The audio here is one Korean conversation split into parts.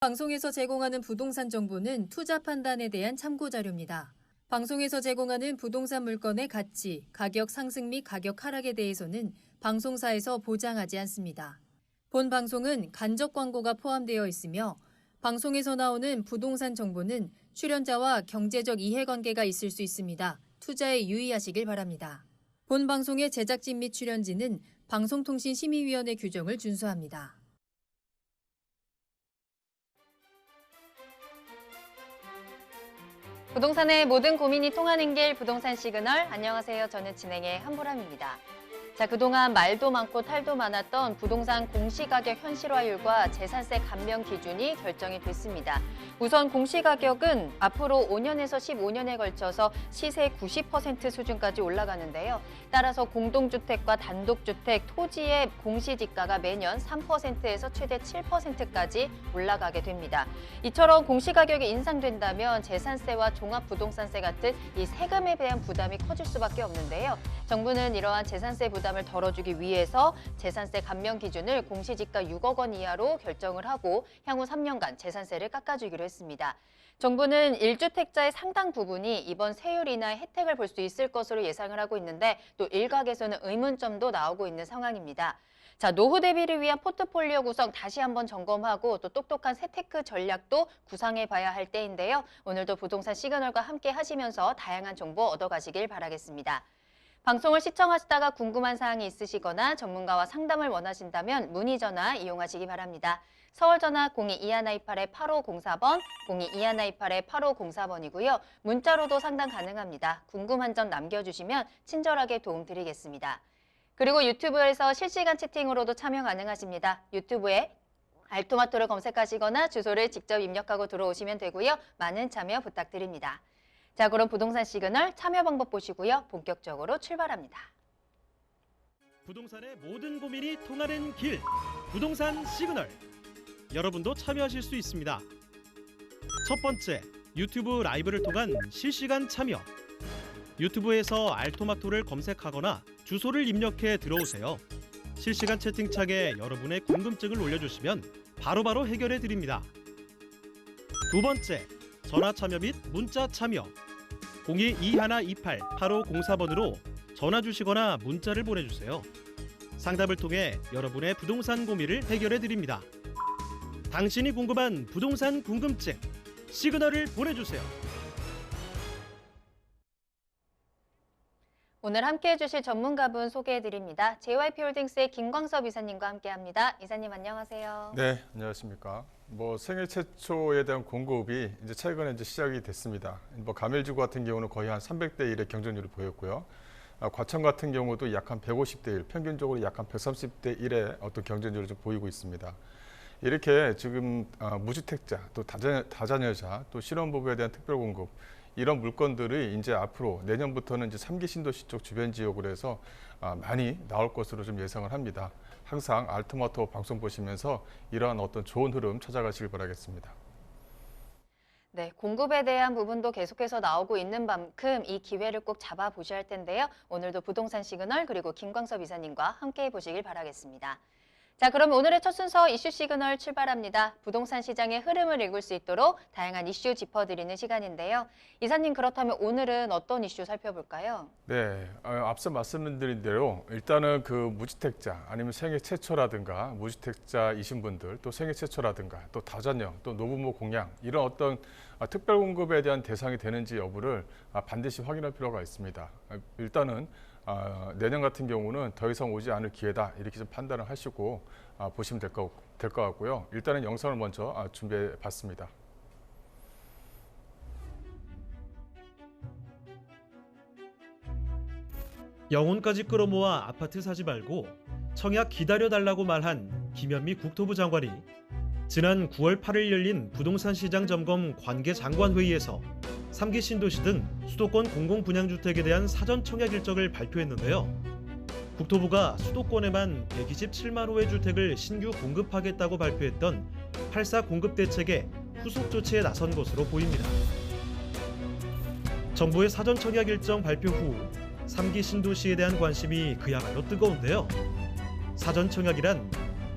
방송에서 제공하는 부동산 정보는 투자 판단에 대한 참고 자료입니다. 방송에서 제공하는 부동산 물건의 가치, 가격 상승 및 가격 하락에 대해서는 방송사에서 보장하지 않습니다. 본 방송은 간접 광고가 포함되어 있으며 방송에서 나오는 부동산 정보는 출연자와 경제적 이해관계가 있을 수 있습니다. 투자에 유의하시길 바랍니다. 본 방송의 제작진 및 출연진은 방송통신심의위원회 규정을 준수합니다. 부동산의 모든 고민이 통하는 길 부동산 시그널. 안녕하세요. 저는 진행의 한보람입니다. 자, 그동안 말도 많고 탈도 많았던 부동산 공시가격 현실화율과 재산세 감면 기준이 결정이 됐습니다. 우선 공시가격은 앞으로 5년에서 15년에 걸쳐서 시세 90% 수준까지 올라가는데요. 따라서 공동주택과 단독주택, 토지의 공시지가가 매년 3%에서 최대 7%까지 올라가게 됩니다. 이처럼 공시가격이 인상된다면 재산세와 종합부동산세 같은 이 세금에 대한 부담이 커질 수밖에 없는데요. 정부는 이러한 재산세 부담을 덜어주기 위해서 재산세 감면 기준을 공시지가 6억 원 이하로 결정을 하고 향후 3년간 재산세를 깎아주기로 했습니다. 정부는 1주택자의 상당 부분이 이번 세율 인하의 혜택을 볼 수 있을 것으로 예상을 하고 있는데 또 일각에서는 의문점도 나오고 있는 상황입니다. 자, 노후 대비를 위한 포트폴리오 구성 다시 한번 점검하고 또 똑똑한 재테크 전략도 구상해 봐야 할 때인데요. 오늘도 부동산 시그널과 함께 하시면서 다양한 정보 얻어가시길 바라겠습니다. 방송을 시청하시다가 궁금한 사항이 있으시거나 전문가와 상담을 원하신다면 문의 전화 이용하시기 바랍니다. 서울 전화 02-2128-8504번, 02-2128-8504번이고요. 문자로도 상담 가능합니다. 궁금한 점 남겨주시면 친절하게 도움드리겠습니다. 그리고 유튜브에서 실시간 채팅으로도 참여 가능하십니다. 유튜브에 알토마토를 검색하시거나 주소를 직접 입력하고 들어오시면 되고요. 많은 참여 부탁드립니다. 자, 그럼 부동산 시그널 참여 방법 보시고요. 본격적으로 출발합니다. 부동산의 모든 고민이 통하는 길, 부동산 시그널. 여러분도 참여하실 수 있습니다. 첫 번째, 유튜브 라이브를 통한 실시간 참여. 유튜브에서 알토마토를 검색하거나 주소를 입력해 들어오세요. 실시간 채팅창에 여러분의 궁금증을 올려주시면 바로바로 해결해 드립니다. 두 번째, 전화 참여 및 문자 참여. 02-2128-8504번으로 전화 주시거나 문자를 보내주세요. 상담을 통해 여러분의 부동산 고민을 해결해 드립니다. 당신이 궁금한 부동산 궁금증, 시그널을 보내주세요. 오늘 함께해 주실 전문가분 소개해 드립니다. JYP홀딩스의 김광섭 이사님과 함께합니다. 이사님 안녕하세요. 네, 안녕하십니까. 생애 최초에 대한 공급이 이제 최근에 시작이 됐습니다. 가멜지구 같은 경우는 거의 한 300대 1의 경쟁률을 보였고요. 과천 같은 경우도 약 한 150대 1, 평균적으로 약 한 130대 1의 어떤 경쟁률을 좀 보이고 있습니다. 이렇게 지금 무주택자, 또 다자녀자, 또 신혼부부에 대한 특별 공급, 이런 물건들이 이제 앞으로 내년부터는 이제 3기 신도시 쪽 주변 지역으로 해서 많이 나올 것으로 좀 예상을 합니다. 항상 알토마토 방송 보시면서 이러한 어떤 좋은 흐름 찾아가시길 바라겠습니다. 네, 공급에 대한 부분도 계속해서 나오고 있는 만큼 이 기회를 꼭 잡아보셔야 할 텐데요. 오늘도 부동산 시그널 그리고 김광섭 이사님과 함께해 보시길 바라겠습니다. 자, 그럼 오늘의 첫 순서 이슈 시그널 출발합니다. 부동산 시장의 흐름을 읽을 수 있도록 다양한 이슈 짚어드리는 시간인데요. 이사님, 그렇다면 오늘은 어떤 이슈 살펴볼까요? 네, 앞서 말씀드린 대로 일단은 그 무주택자 아니면 생애 최초라든가 무주택자이신 분들, 또 생애 최초라든가 또 다자녀, 또 노부모 공양, 이런 어떤 특별 공급에 대한 대상이 되는지 여부를 반드시 확인할 필요가 있습니다. 일단은 내년 같은 경우는 더 이상 오지 않을 기회다, 이렇게 좀 판단을 하시고 보시면 될 것 같고요. 일단은 영상을 먼저 준비해 봤습니다. 영혼까지 끌어모아 아파트 사지 말고 청약 기다려달라고 말한 김현미 국토부 장관이 지난 9월 8일 열린 부동산 시장 점검 관계 장관 회의에서 3기 신도시 등 수도권 공공분양주택에 대한 사전 청약 일정을 발표했는데요. 국토부가 수도권에만 127만 호의 주택을 신규 공급하겠다고 발표했던 8.4 공급 대책의 후속 조치에 나선 것으로 보입니다. 정부의 사전 청약 일정 발표 후 3기 신도시에 대한 관심이 그야말로 뜨거운데요. 사전 청약이란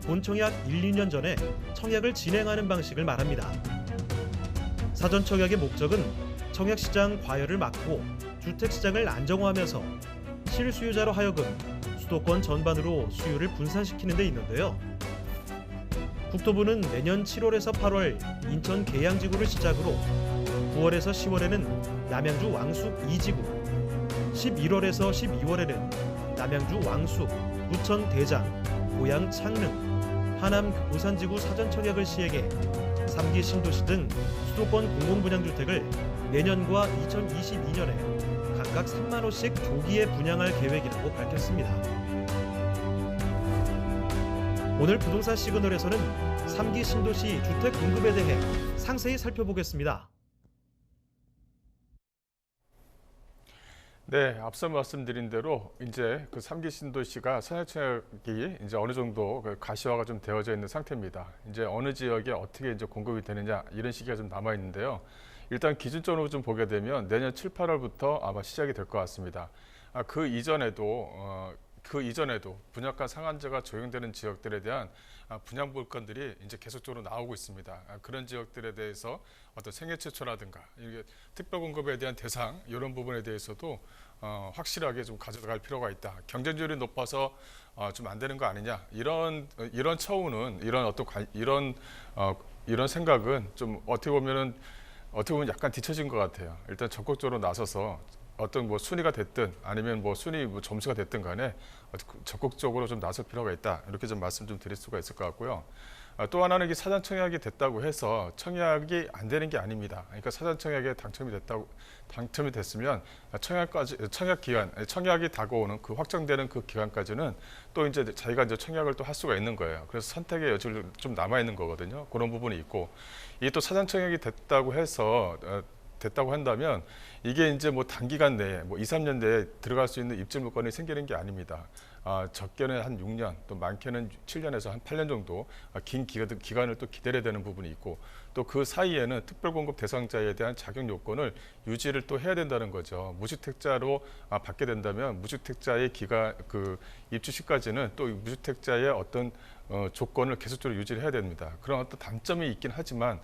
본청약 1, 2년 전에 청약을 진행하는 방식을 말합니다. 사전 청약의 목적은 청약시장 과열을 막고 주택시장을 안정화하면서 실수요자로 하여금 수도권 전반으로 수요를 분산시키는 데 있는데요. 국토부는 내년 7월에서 8월 인천 계양지구를 시작으로 9월에서 10월에는 남양주 왕숙 2지구, 11월에서 12월에는 남양주 왕숙, 부천 대장, 고양 창릉, 하남 부산지구 사전 청약을 시행해 3기 신도시 등 수도권 공공분양주택을 내년과 2022년에 각각 3만 호씩 조기에 분양할 계획이라고 밝혔습니다. 오늘 부동산 시그널에서는 3기 신도시 주택 공급에 대해 상세히 살펴보겠습니다. 네, 앞서 말씀드린 대로 이제 그 3기 신도시가 선약청약이 이제 어느 정도 가시화가 좀 되어져 있는 상태입니다. 이제 어느 지역에 어떻게 이제 공급이 되느냐 이런 시기가 좀 남아 있는데요. 일단 기준적으로 좀 보게 되면 내년 7, 8월부터 아마 시작이 될 것 같습니다. 그 이전에도 분양가 상한제가 적용되는 지역들에 대한 분양 물건들이 이제 계속적으로 나오고 있습니다. 그런 지역들에 대해서 어떤 생애 최초라든가 이게 특별 공급에 대한 대상 이런 부분에 대해서도 확실하게 좀 가져갈 필요가 있다. 경쟁률이 높아서 좀 안 되는 거 아니냐 이런 처우는 이런 생각은 좀 어떻게 보면 약간 뒤처진 것 같아요. 일단 적극적으로 나서서 어떤 뭐 순위가 됐든 아니면 뭐 순위 뭐 점수가 됐든 간에 적극적으로 좀 나설 필요가 있다. 이렇게 좀 말씀 좀 드릴 수가 있을 것 같고요. 또 하나는 이게 사전 청약이 됐다고 해서 청약이 안 되는 게 아닙니다. 그러니까 사전 청약에 당첨이 됐으면 청약이 다가오는 그 확정되는 그 기간까지는 또 이제 자기가 이제 청약을 또 할 수가 있는 거예요. 그래서 선택의 여지를 좀 남아 있는 거거든요. 그런 부분이 있고 이게 또 사전 청약이 됐다고 한다면 이게 이제 뭐 단기간 내에 뭐 2, 3년 내에 들어갈 수 있는 입주 물건이 생기는 게 아닙니다. 적게는 한 6년, 또 많게는 7년에서 한 8년 정도 긴 기간을 또 기다려야 되는 부분이 있고 또 그 사이에는 특별공급 대상자에 대한 자격 요건을 유지를 또 해야 된다는 거죠. 무주택자로 받게 된다면 무주택자의 입주 시까지는 또 무주택자의 어떤 조건을 계속적으로 유지를 해야 됩니다. 그런 어떤 단점이 있긴 하지만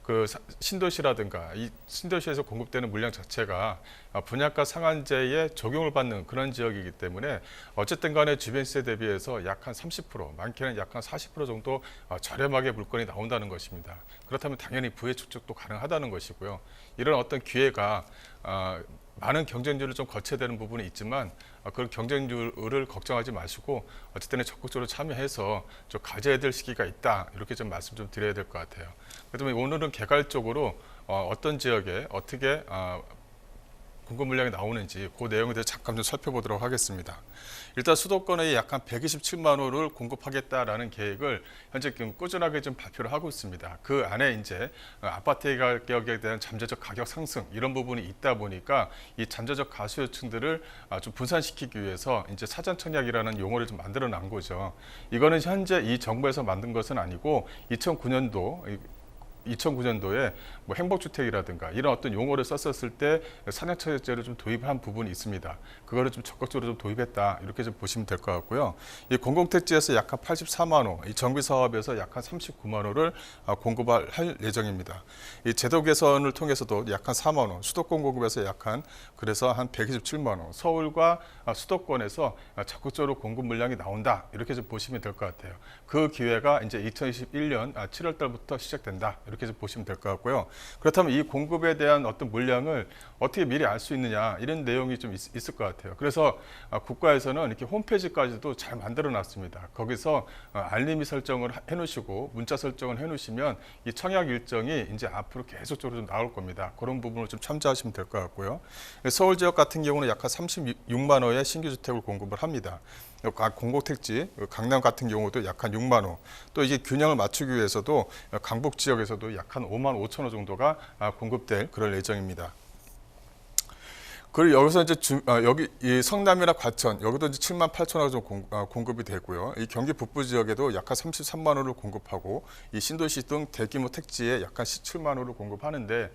그 신도시라든가 이 신도시에서 공급되는 물량 자체가 분양가 상한제에 적용을 받는 그런 지역이기 때문에 어쨌든 간에 주변 시세 대비해서 약 한 30%, 많게는 약 한 40% 정도 저렴하게 물건이 나온다는 것입니다. 그렇다면 당연히 부의 축적도 가능하다는 것이고요. 이런 어떤 기회가 많은 경쟁률을 좀 거쳐야 되는 부분이 있지만 그런 경쟁률을 걱정하지 마시고 어쨌든 적극적으로 참여해서 좀 가져야 될 시기가 있다. 이렇게 좀 말씀 좀 드려야 될 것 같아요. 그렇다면 오늘은 개괄적으로 어떤 지역에 어떻게 공급 물량이 나오는지 그 내용에 대해서 잠깐 좀 살펴보도록 하겠습니다. 일단 수도권에 약 한 127만 호를 공급하겠다라는 계획을 현재 꾸준하게 좀 발표를 하고 있습니다. 그 안에 이제 아파트 가격에 대한 잠재적 가격 상승 이런 부분이 있다 보니까 이 잠재적 가수요층들을 좀 분산시키기 위해서 이제 사전 청약이라는 용어를 좀 만들어 난 거죠. 이거는 현재 이 정부에서 만든 것은 아니고 2009년도에 뭐 행복주택이라든가 이런 어떤 용어를 썼었을 때 사전청약제를 좀 도입한 부분이 있습니다. 그거를 좀 적극적으로 좀 도입했다 이렇게 좀 보시면 될 것 같고요. 이 공공택지에서 약 한 84만 호, 이 정비사업에서 약 한 39만 호를 공급할 예정입니다. 이 제도 개선을 통해서도 약 한 4만 호, 수도권 공급에서 그래서 한 127만 호, 서울과 수도권에서 적극적으로 공급 물량이 나온다 이렇게 좀 보시면 될 것 같아요. 그 기회가 이제 2021년 7월 달부터 시작된다 이렇게 좀 보시면 될 것 같고요. 그렇다면 이 공급에 대한 어떤 물량을 어떻게 미리 알 수 있느냐 이런 내용이 좀 있을 것 같아요. 그래서 국가에서는 이렇게 홈페이지까지도 잘 만들어 놨습니다. 거기서 알림이 설정을 해놓으시고 문자 설정을 해놓으시면 이 청약 일정이 이제 앞으로 계속적으로 좀 나올 겁니다. 그런 부분을 좀 참조하시면 될 것 같고요. 서울 지역 같은 경우는 약 한 36만 호의 신규 주택을 공급을 합니다. 공공택지, 강남 같은 경우도 약 한 6만 호, 또 이게 균형을 맞추기 위해서도 강북 지역에서도 약 한 5만 5천 호 정도가 공급될 그럴 예정입니다. 그리고 여기서 이제 여기 이 성남이나 과천 여기도 이제 7만 8천 호 정도 공급이 되고요. 이 경기 북부 지역에도 약 한 33만 호를 공급하고 이 신도시 등 대규모 택지에 약 한 17만 호를 공급하는데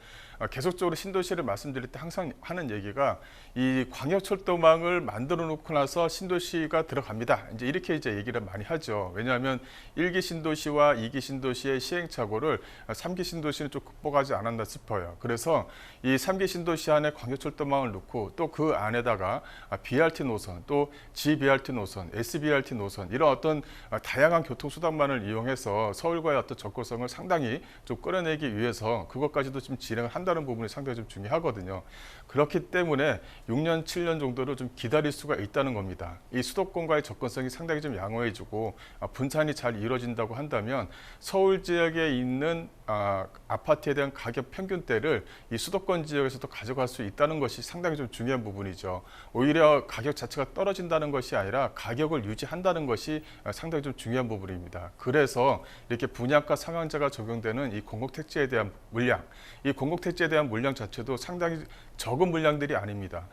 계속적으로 신도시를 말씀드릴 때 항상 하는 얘기가 이 광역철도망을 만들어 놓고 나서 신도시가 들어갑니다. 이렇게 얘기를 많이 하죠. 왜냐하면 1기 신도시와 2기 신도시의 시행착오를 3기 신도시는 좀 극복하지 않았나 싶어요. 그래서 이 3기 신도시 안에 광역철도망을 놓고 또 그 안에다가 BRT 노선, 또 GBRT 노선, SBRT 노선 이런 어떤 다양한 교통수단만을 이용해서 서울과의 어떤 접근성을 상당히 좀 끌어내기 위해서 그것까지도 좀 진행을 한다는 부분이 상당히 좀 중요하거든요. 그렇기 때문에 6년, 7년 정도를 좀 기다릴 수가 있다는 겁니다. 이 수도권과의 접근성이 상당히 좀 양호해지고 분산이 잘 이루어진다고 한다면 서울 지역에 있는 아파트에 대한 가격 평균대를 이 수도권 지역에서도 가져갈 수 있다는 것이 상당히 좀 중요한 부분이죠. 오히려 가격 자체가 떨어진다는 것이 아니라 가격을 유지한다는 것이 상당히 좀 중요한 부분입니다. 그래서 이렇게 분양가 상한제가 적용되는 이 공공택지에 대한 물량, 이 공공택지에 대한 물량 자체도 상당히 적은 물량들이 아닙니다.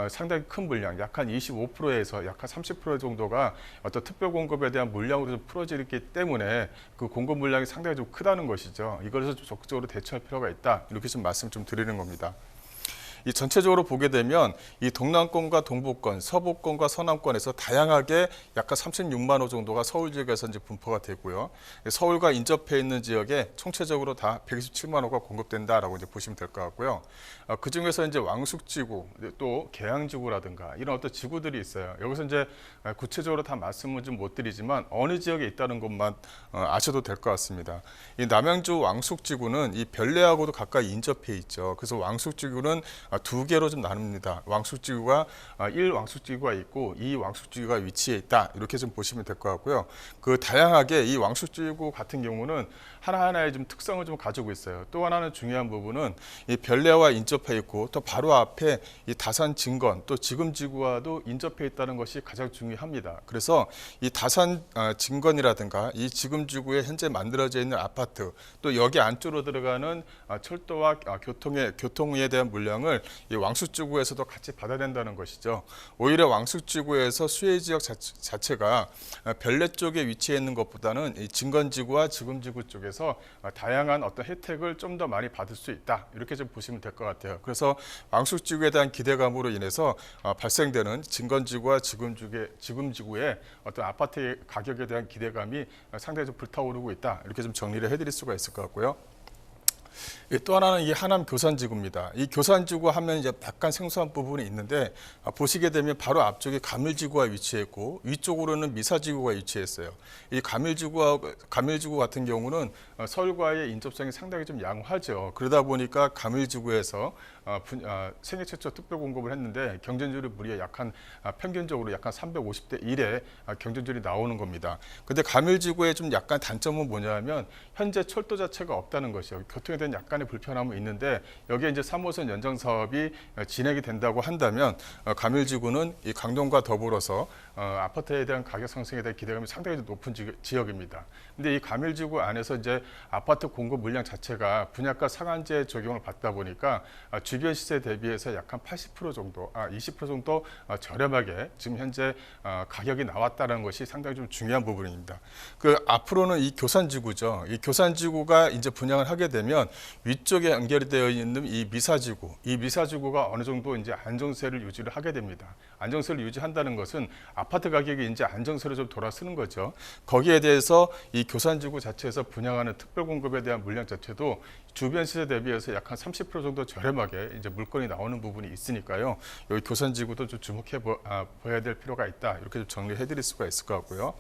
상당히 큰 물량, 약 한 25%에서 약 한 30% 정도가 어떤 특별 공급에 대한 물량으로 좀 풀어지기 때문에 그 공급 물량이 상당히 좀 크다는 것이죠. 이것을 좀 적극적으로 대처할 필요가 있다. 이렇게 좀 말씀 좀 드리는 겁니다. 이 전체적으로 보게 되면 이 동남권과 동부권, 서부권과 서남권에서 다양하게 약간 36만 호 정도가 서울 지역에서 이제 분포가 되고요. 서울과 인접해 있는 지역에 총체적으로 다 127만 호가 공급된다라고 이제 보시면 될 것 같고요. 그 중에서 이제 왕숙지구, 또 계양지구라든가 이런 어떤 지구들이 있어요. 여기서 이제 구체적으로 다 말씀은 좀 못 드리지만 어느 지역에 있다는 것만 아셔도 될 것 같습니다. 이 남양주 왕숙지구는 이 별내하고도 가까이 인접해 있죠. 그래서 왕숙지구는 두 개로 좀 나눕니다. 왕숙지구가 1왕숙지구가 있고 2왕숙지구가 위치해 있다. 이렇게 좀 보시면 될 것 같고요. 그 다양하게 이 왕숙지구 같은 경우는 하나하나의 좀 특성을 좀 가지고 있어요. 또 하나는 중요한 부분은 이 별내와 인접해 있고 또 바로 앞에 이 다산 진건 또 지금지구와도 인접해 있다는 것이 가장 중요합니다. 그래서 이 다산 진건이라든가 이 지금지구에 현재 만들어져 있는 아파트 또 여기 안쪽으로 들어가는 철도와 교통에 대한 물량을 이 왕숙지구에서도 같이 받아낸다는 것이죠. 오히려 왕숙지구에서 수혜지역 자체가 별내 쪽에 위치해 있는 것보다는 이 진건지구와 지금지구 쪽에서 다양한 어떤 혜택을 좀 더 많이 받을 수 있다. 이렇게 좀 보시면 될 것 같아요. 그래서 왕숙지구에 대한 기대감으로 인해서 발생되는 진건지구와 지금지구의 어떤 아파트의 가격에 대한 기대감이 상당히 좀 불타오르고 있다. 이렇게 좀 정리를 해드릴 수가 있을 것 같고요. 또 하나는 이 하남 교산지구입니다. 이 교산지구 하면 이제 약간 생소한 부분이 있는데 보시게 되면 바로 앞쪽에 가밀지구가 위치했고 위쪽으로는 미사지구가 위치했어요. 이 가밀지구 같은 경우는 서울과의 인접성이 상당히 좀 양호하죠. 그러다 보니까 가밀지구에서 생애 최초 특별 공급을 했는데 경쟁률이 무려 평균적으로 약간 350대 1의 경쟁률이 나오는 겁니다. 근데 가밀지구의 좀 약간 단점은 뭐냐면 현재 철도 자체가 없다는 것이요. 교통에 대한 약간의 불편함은 있는데 여기에 이제 3호선 연장 사업이 진행이 된다고 한다면 가밀지구는 이 강동과 더불어서 아파트에 대한 가격 상승에 대한 기대감이 상당히 높은 지역입니다. 근데 이 가밀지구 안에서 이제 아파트 공급 물량 자체가 분양가 상한제 적용을 받다 보니까 주변 시세 대비해서 약 한 80% 정도, 20% 정도 저렴하게 지금 현재 가격이 나왔다는 것이 상당히 좀 중요한 부분입니다. 그 앞으로는 이 교산지구죠. 이 교산지구가 이제 분양을 하게 되면 위쪽에 연결되어 있는 이 미사지구가 어느 정도 이제 안정세를 유지를 하게 됩니다. 안정세를 유지한다는 것은 아파트 가격이 이제 안정세로 좀 돌아서는 거죠. 거기에 대해서 이 교산지구 자체에서 분양하는 특별 공급에 대한 물량 자체도 주변 시세 대비해서 약 한 30% 정도 저렴하게 이제 물건이 나오는 부분이 있으니까요. 여기 교산지구도 좀 주목해 봐야 될 필요가 있다. 이렇게 좀 정리해 드릴 수가 있을 것 같고요.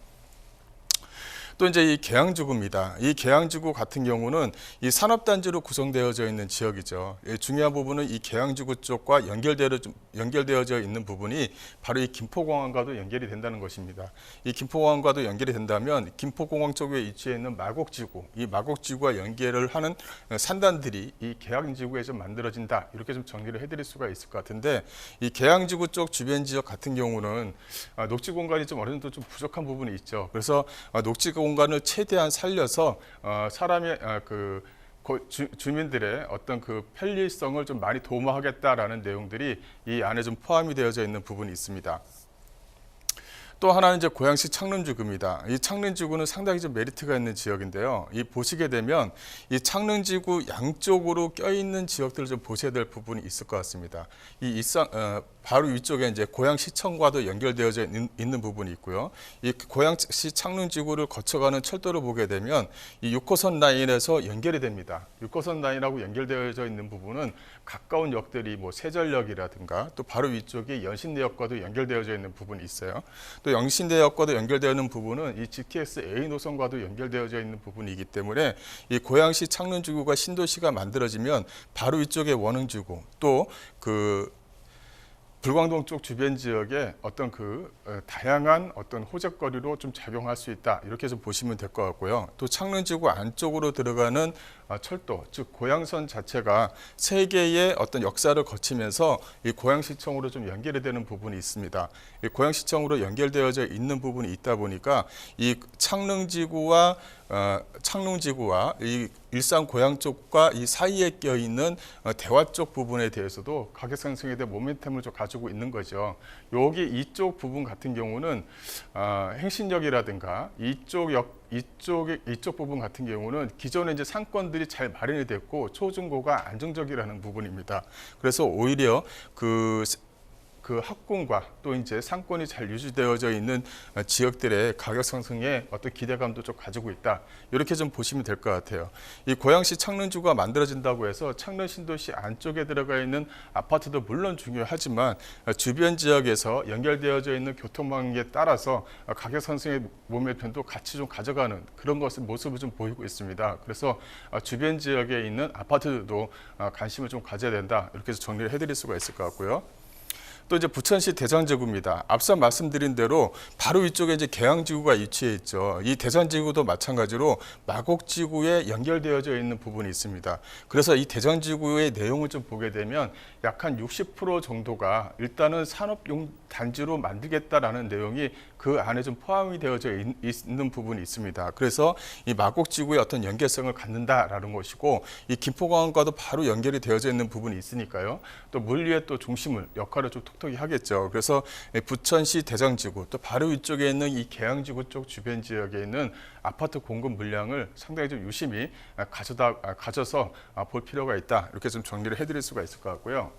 또 이제 이 계양지구입니다. 이 계양지구 같은 경우는 이 산업단지로 구성되어져 있는 지역이죠. 중요한 부분은 이 계양지구 쪽과 연결되어져 있는 부분이 바로 이 김포공항과도 연결이 된다는 것입니다. 이 김포공항과도 연결이 된다면 김포공항 쪽에 위치해 있는 마곡지구, 이 마곡지구와 연결을 하는 산단들이 이 계양지구에 좀 만들어진다. 이렇게 좀 정리를 해드릴 수가 있을 것 같은데 이 계양지구 쪽 주변 지역 같은 경우는 녹지 공간이 좀 어느 정도 좀 부족한 부분이 있죠. 그래서 녹지 공간을 최대한 살려서 사람의 주민들의 어떤 그 편리성을 좀 많이 도모하겠다라는 내용들이 이 안에 좀 포함이 되어져 있는 부분이 있습니다. 또 하나는 이제 고양시 창릉지구입니다. 이 창릉지구는 상당히 좀 메리트가 있는 지역인데요. 이 보시게 되면 이 창릉지구 양쪽으로 껴있는 지역들을 좀 보셔야 될 부분이 있을 것 같습니다. 이 바로 위쪽에 이제 고양시청과도 연결되어져 있는 부분이 있고요. 이 고양시 창릉지구를 거쳐가는 철도를 보게 되면 이 6호선 라인에서 연결이 됩니다. 6호선 라인하고 연결되어져 있는 부분은 가까운 역들이 뭐 세전역이라든가 또 바로 위쪽에 연신내역과도 연결되어져 있는 부분이 있어요. 또 연신내역과도 연결되어 있는 부분은 이 GTX A 노선과도 연결되어져 있는 부분이기 때문에 이 고양시 창릉지구가 신도시가 만들어지면 바로 위쪽에 원흥지구 또 불광동 쪽 주변 지역에 어떤 다양한 어떤 호재거리로 좀 작용할 수 있다 이렇게 좀 보시면 될 것 같고요. 또 창릉지구 안쪽으로 들어가는 철도 즉 고양선 자체가 세 개의 어떤 역사를 거치면서 이 고양시청으로 좀 연결이 되는 부분이 있습니다. 이 고양시청으로 연결되어져 있는 부분이 있다 보니까 이 창릉지구와 이 일산 고양 쪽과 이 사이에 껴 있는 대화 쪽 부분에 대해서도 가격 상승에 대한 모멘텀을 좀 가지고 있는 거죠. 여기 이쪽 부분 같은 경우는 행신역이라든가 이쪽 부분 같은 경우는 기존에 이제 상권들이 잘 마련이 됐고 초중고가 안정적이라는 부분입니다. 그래서 오히려 그 학군과 또 이제 상권이 잘 유지되어져 있는 지역들의 가격 상승에 어떤 기대감도 좀 가지고 있다. 이렇게 좀 보시면 될 것 같아요. 이 고양시 창릉지구가 만들어진다고 해서 창릉 신도시 안쪽에 들어가 있는 아파트도 물론 중요하지만 주변 지역에서 연결되어져 있는 교통망에 따라서 가격 상승의 모멘텀도 같이 좀 가져가는 그런 모습을 좀 보이고 있습니다. 그래서 주변 지역에 있는 아파트들도 관심을 좀 가져야 된다. 이렇게 해서 정리를 해드릴 수가 있을 것 같고요. 또 이제 부천시 대장지구입니다. 앞서 말씀드린 대로 바로 위쪽에 이제 계양지구가 위치해 있죠. 이 대장지구도 마찬가지로 마곡지구에 연결되어져 있는 부분이 있습니다. 그래서 이 대장지구의 내용을 좀 보게 되면 약 한 60% 정도가 일단은 산업용 단지로 만들겠다라는 내용이 그 안에 좀 포함이 되어져 있는 부분이 있습니다. 그래서 이 마곡지구의 어떤 연계성을 갖는다라는 것이고 이 김포공항과도 바로 연결이 되어져 있는 부분이 있으니까요. 또 물리의 또 중심을 역할을 좀 톡톡히 하겠죠. 그래서 부천시 대장지구 또 바로 위쪽에 있는 이 계양지구 쪽 주변 지역에 있는 아파트 공급 물량을 상당히 좀 유심히 가져서 볼 필요가 있다. 이렇게 좀 정리를 해드릴 수가 있을 것 같고요.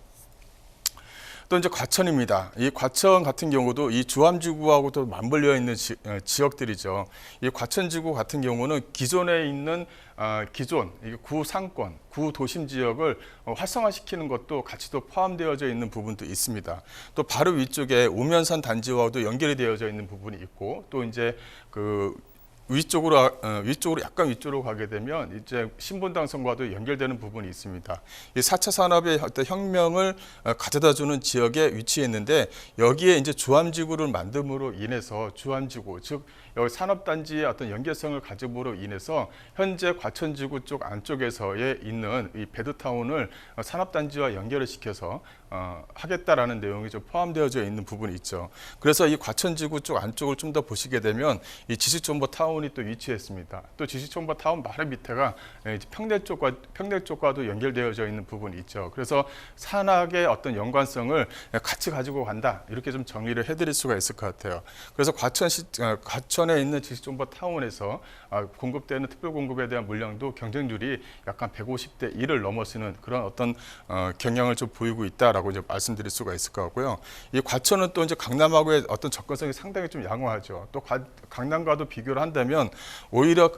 또 이제 과천입니다. 이 과천 같은 경우도 이 주암지구하고도 맞물려 있는 지역들이죠. 이 과천지구 같은 경우는 기존에 있는 기존 구상권, 구도심 지역을 활성화시키는 것도 같이 또 포함되어져 있는 부분도 있습니다. 또 바로 위쪽에 우면산 단지와도 연결이 되어져 있는 부분이 있고 또 이제 약간 위쪽으로 가게 되면 이제 신분당선과도 연결되는 부분이 있습니다. 이 4차 산업의 어떤 혁명을 가져다주는 지역에 위치했는데 여기에 이제 주암지구를 만듦으로 인해서 주암지구 즉 여기 산업단지의 어떤 연계성을 가짐으로 인해서 현재 과천지구 쪽 안쪽에서에 있는 이 베드타운을 산업단지와 연결을 시켜서 하겠다라는 내용이 좀 포함되어져 있는 부분이 있죠. 그래서 이 과천지구 쪽 안쪽을 좀 더 보시게 되면 이 지식정보타운이 또 위치했습니다. 또 지식정보타운 바로 밑에가 평내 쪽과도 연결되어져 있는 부분이 있죠. 그래서 산학의 어떤 연관성을 같이 가지고 간다. 이렇게 좀 정리를 해드릴 수가 있을 것 같아요. 그래서 과천에 있는 지식정보타운에서 공급되는 특별 공급에 대한 물량도 경쟁률이 약간 150대 1을 넘어서는 그런 어떤 경향을 좀 보이고 있다라고 이제 말씀드릴 수가 있을 것 같고요. 이 과천은 또 이제 강남하고의 어떤 접근성이 상당히 좀 양호하죠. 또 강남과도 비교를 한다면 오히려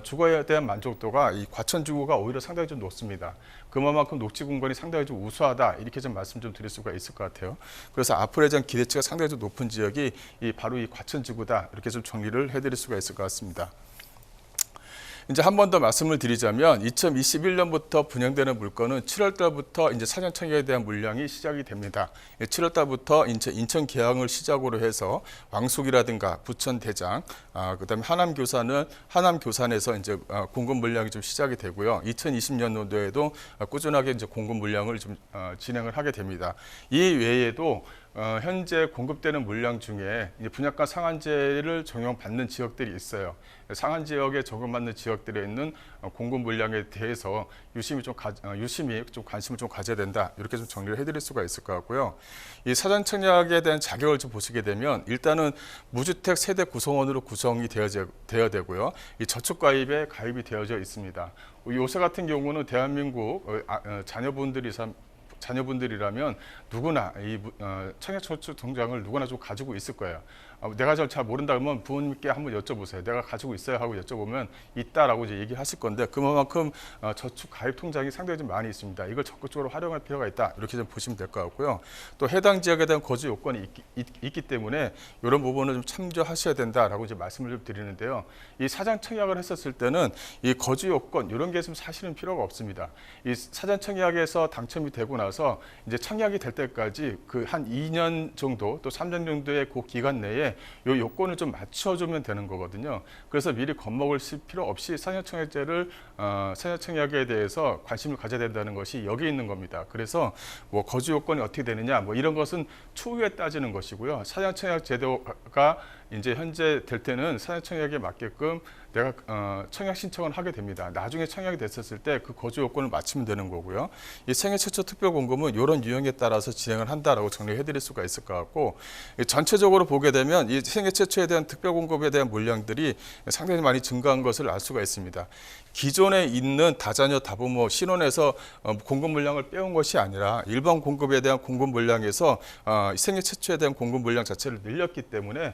주거에 대한 만족도가 이 과천지구가 오히려 상당히 좀 높습니다. 그만큼 녹지 공간이 상당히 좀 우수하다 이렇게 좀 말씀 좀 드릴 수가 있을 것 같아요. 그래서 앞으로에 대한 기대치가 상당히 좀 높은 지역이 바로 이 과천지구다 이렇게 좀 정리를 해드릴 수가 있을 것 같습니다. 이제 한 번 더 말씀을 드리자면 2021년부터 분양되는 물건은 7월 달부터 이제 사전 청약에 대한 물량이 시작이 됩니다. 7월 달부터 인천 계양을 시작으로 해서 왕숙이라든가 부천 대장, 그다음에 하남 교산에서 이제 공급 물량이 좀 시작이 되고요. 2020년도에도 꾸준하게 이제 공급 물량을 좀 진행을 하게 됩니다. 이 외에도 현재 공급되는 물량 중에 이제 분양가 상한제를 적용받는 지역들이 있어요. 상한 지역에 적용받는 지역들에 있는 공급 물량에 대해서 유심히 좀 관심을 좀 가져야 된다. 이렇게 좀 정리를 해드릴 수가 있을 것 같고요. 이 사전 청약에 대한 자격을 좀 보시게 되면 일단은 무주택 세대 구성원으로 구성이 되어야 되고요. 이 저축가입에 가입이 되어져 있습니다. 요새 같은 경우는 대한민국 자녀분들이라면 누구나 이 청약저축통장을 누구나 좀 가지고 있을 거예요. 내가 잘 모른다 그러면 부모님께 한번 여쭤보세요. 내가 가지고 있어요 하고 여쭤보면 있다라고 이제 얘기하실 건데 그만큼 저축 가입 통장이 상당히 좀 많이 있습니다. 이걸 적극적으로 활용할 필요가 있다. 이렇게 좀 보시면 될 것 같고요. 또 해당 지역에 대한 거주 요건이 있기 때문에 이런 부분을 좀 참조하셔야 된다라고 이제 말씀을 좀 드리는데요. 이 사전 청약을 했었을 때는 이 거주 요건 이런 게 좀 사실은 필요가 없습니다. 이 사전 청약에서 당첨이 되고 나서 이제 청약이 될 때까지 그 한 2년 정도 또 3년 정도의 그 기간 내에 이 요건을 좀 맞춰주면 되는 거거든요. 그래서 미리 겁먹을 필요 없이 사전청약에 대해서 관심을 가져야 된다는 것이 여기 있는 겁니다. 그래서 뭐 거주 요건이 어떻게 되느냐 뭐 이런 것은 추후에 따지는 것이고요. 사전청약 제도가 이제 현재 될 때는 사전청약에 맞게끔 내가 청약 신청을 하게 됩니다. 나중에 청약이 됐었을 때 그 거주 요건을 맞추면 되는 거고요. 이 생애 최초 특별 공급은 이런 유형에 따라서 진행을 한다라고 정리해 드릴 수가 있을 것 같고 전체적으로 보게 되면 이 생애 최초에 대한 특별 공급에 대한 물량들이 상당히 많이 증가한 것을 알 수가 있습니다. 기존에 있는 다자녀 다부모 신혼에서 공급 물량을 빼온 것이 아니라 일반 공급에 대한 공급 물량에서 생애 최초에 대한 공급 물량 자체를 늘렸기 때문에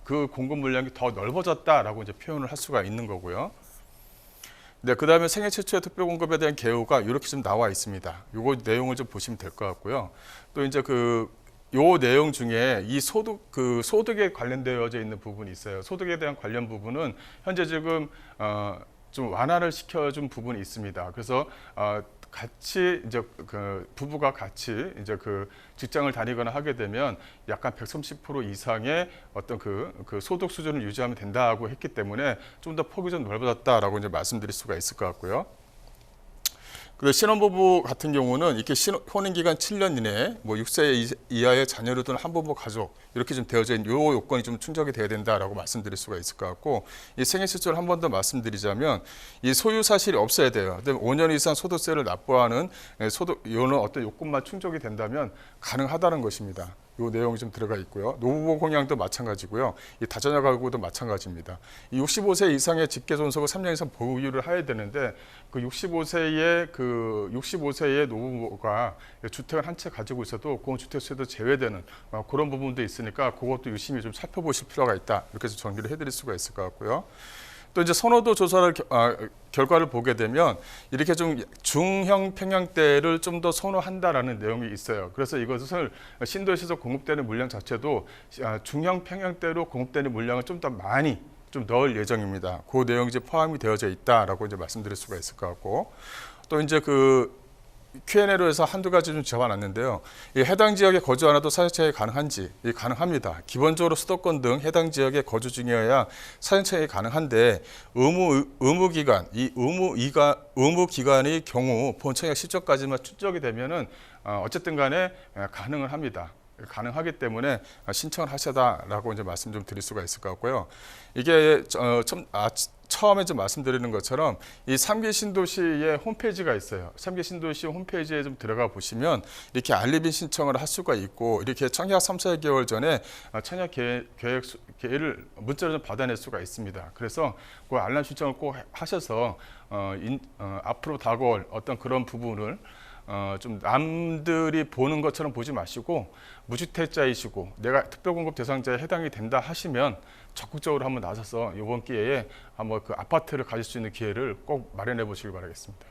그 공급 물량이 더 넓어졌다라고 이제 표현을 할 수가 있는 거고요. 네, 그다음에 생애 최초의 특별 공급에 대한 개요가 이렇게 좀 나와 있습니다. 요거 내용을 좀 보시면 될 것 같고요. 또 이제 요 내용 중에 이 소득에 관련되어져 있는 부분이 있어요. 소득에 대한 관련 부분은 현재 지금 좀 완화를 시켜준 부분이 있습니다. 그래서 같이 이제 부부가 같이 이제 직장을 다니거나 하게 되면 약간 130% 이상의 어떤 그 소득 수준을 유지하면 된다고 했기 때문에 좀 더 폭이 좀 넓어졌다라고 이제 말씀드릴 수가 있을 것 같고요. 그 신혼부부 같은 경우는 이렇게 혼인기간 7년 이내에 뭐 6세 이하의 자녀를 둔 한부모 가족 이렇게 좀 되어져 있는 요 요건이 좀 충족이 돼야 된다라고 말씀드릴 수가 있을 것 같고 이 생애 최초를 한 번 더 말씀드리자면 이 소유 사실이 없어야 돼요. 5년 이상 소득세를 납부하는 요는 어떤 요건만 충족이 된다면 가능하다는 것입니다. 요 내용이 좀 들어가 있고요. 노후보 공양도 마찬가지고요. 이 다자녀 가구도 마찬가지입니다. 이 65세 이상의 직계 존속을 3년 이상 보유를 해야 되는데 그 65세의 노후보가 주택을 한 채 가지고 있어도 공주택세도 제외되는 그런 부분도 있으니까 그것도 유심히 좀 살펴보실 필요가 있다. 이렇게 해서 정리를 해드릴 수가 있을 것 같고요. 또 이제 선호도 조사를 결과를 보게 되면 이렇게 좀 중형 평형대를 좀 더 선호한다라는 내용이 있어요. 그래서 이것을 신도시에서 공급되는 물량 자체도 중형 평형대로 공급되는 물량을 좀 더 많이 좀 넣을 예정입니다. 그 내용이 이제 포함이 되어져 있다라고 이제 말씀드릴 수가 있을 것 같고 또 이제 Q&A로 해서 한두 가지 좀 적어놨는데요. 이 해당 지역에 거주 안 해도 사전청약이 가능한지 가능합니다. 기본적으로 수도권 등 해당 지역에 거주 중이어야 사전청약이 가능한데 의무 기간의 경우 본청약 시점까지만 충족이 되면은 어쨌든 간에 가능을 합니다. 가능하기 때문에 신청을 하셔다라고 이제 말씀 좀 드릴 수가 있을 것 같고요. 이게 처음에 좀 말씀드리는 것처럼 이 3기 신도시의 홈페이지가 있어요. 3기 신도시 홈페이지에 좀 들어가 보시면 이렇게 알리빈 신청을 할 수가 있고 이렇게 청약 3, 4개월 전에 청약 계획을 문자로 좀 받아낼 수가 있습니다. 그래서 그 알람 신청을 꼭 하셔서 앞으로 다가올 어떤 그런 부분을 좀 남들이 보는 것처럼 보지 마시고 무주택자이시고 내가 특별공급 대상자에 해당이 된다 하시면 적극적으로 한번 나서서 이번 기회에 한번 그 아파트를 가질 수 있는 기회를 꼭 마련해 보시길 바라겠습니다.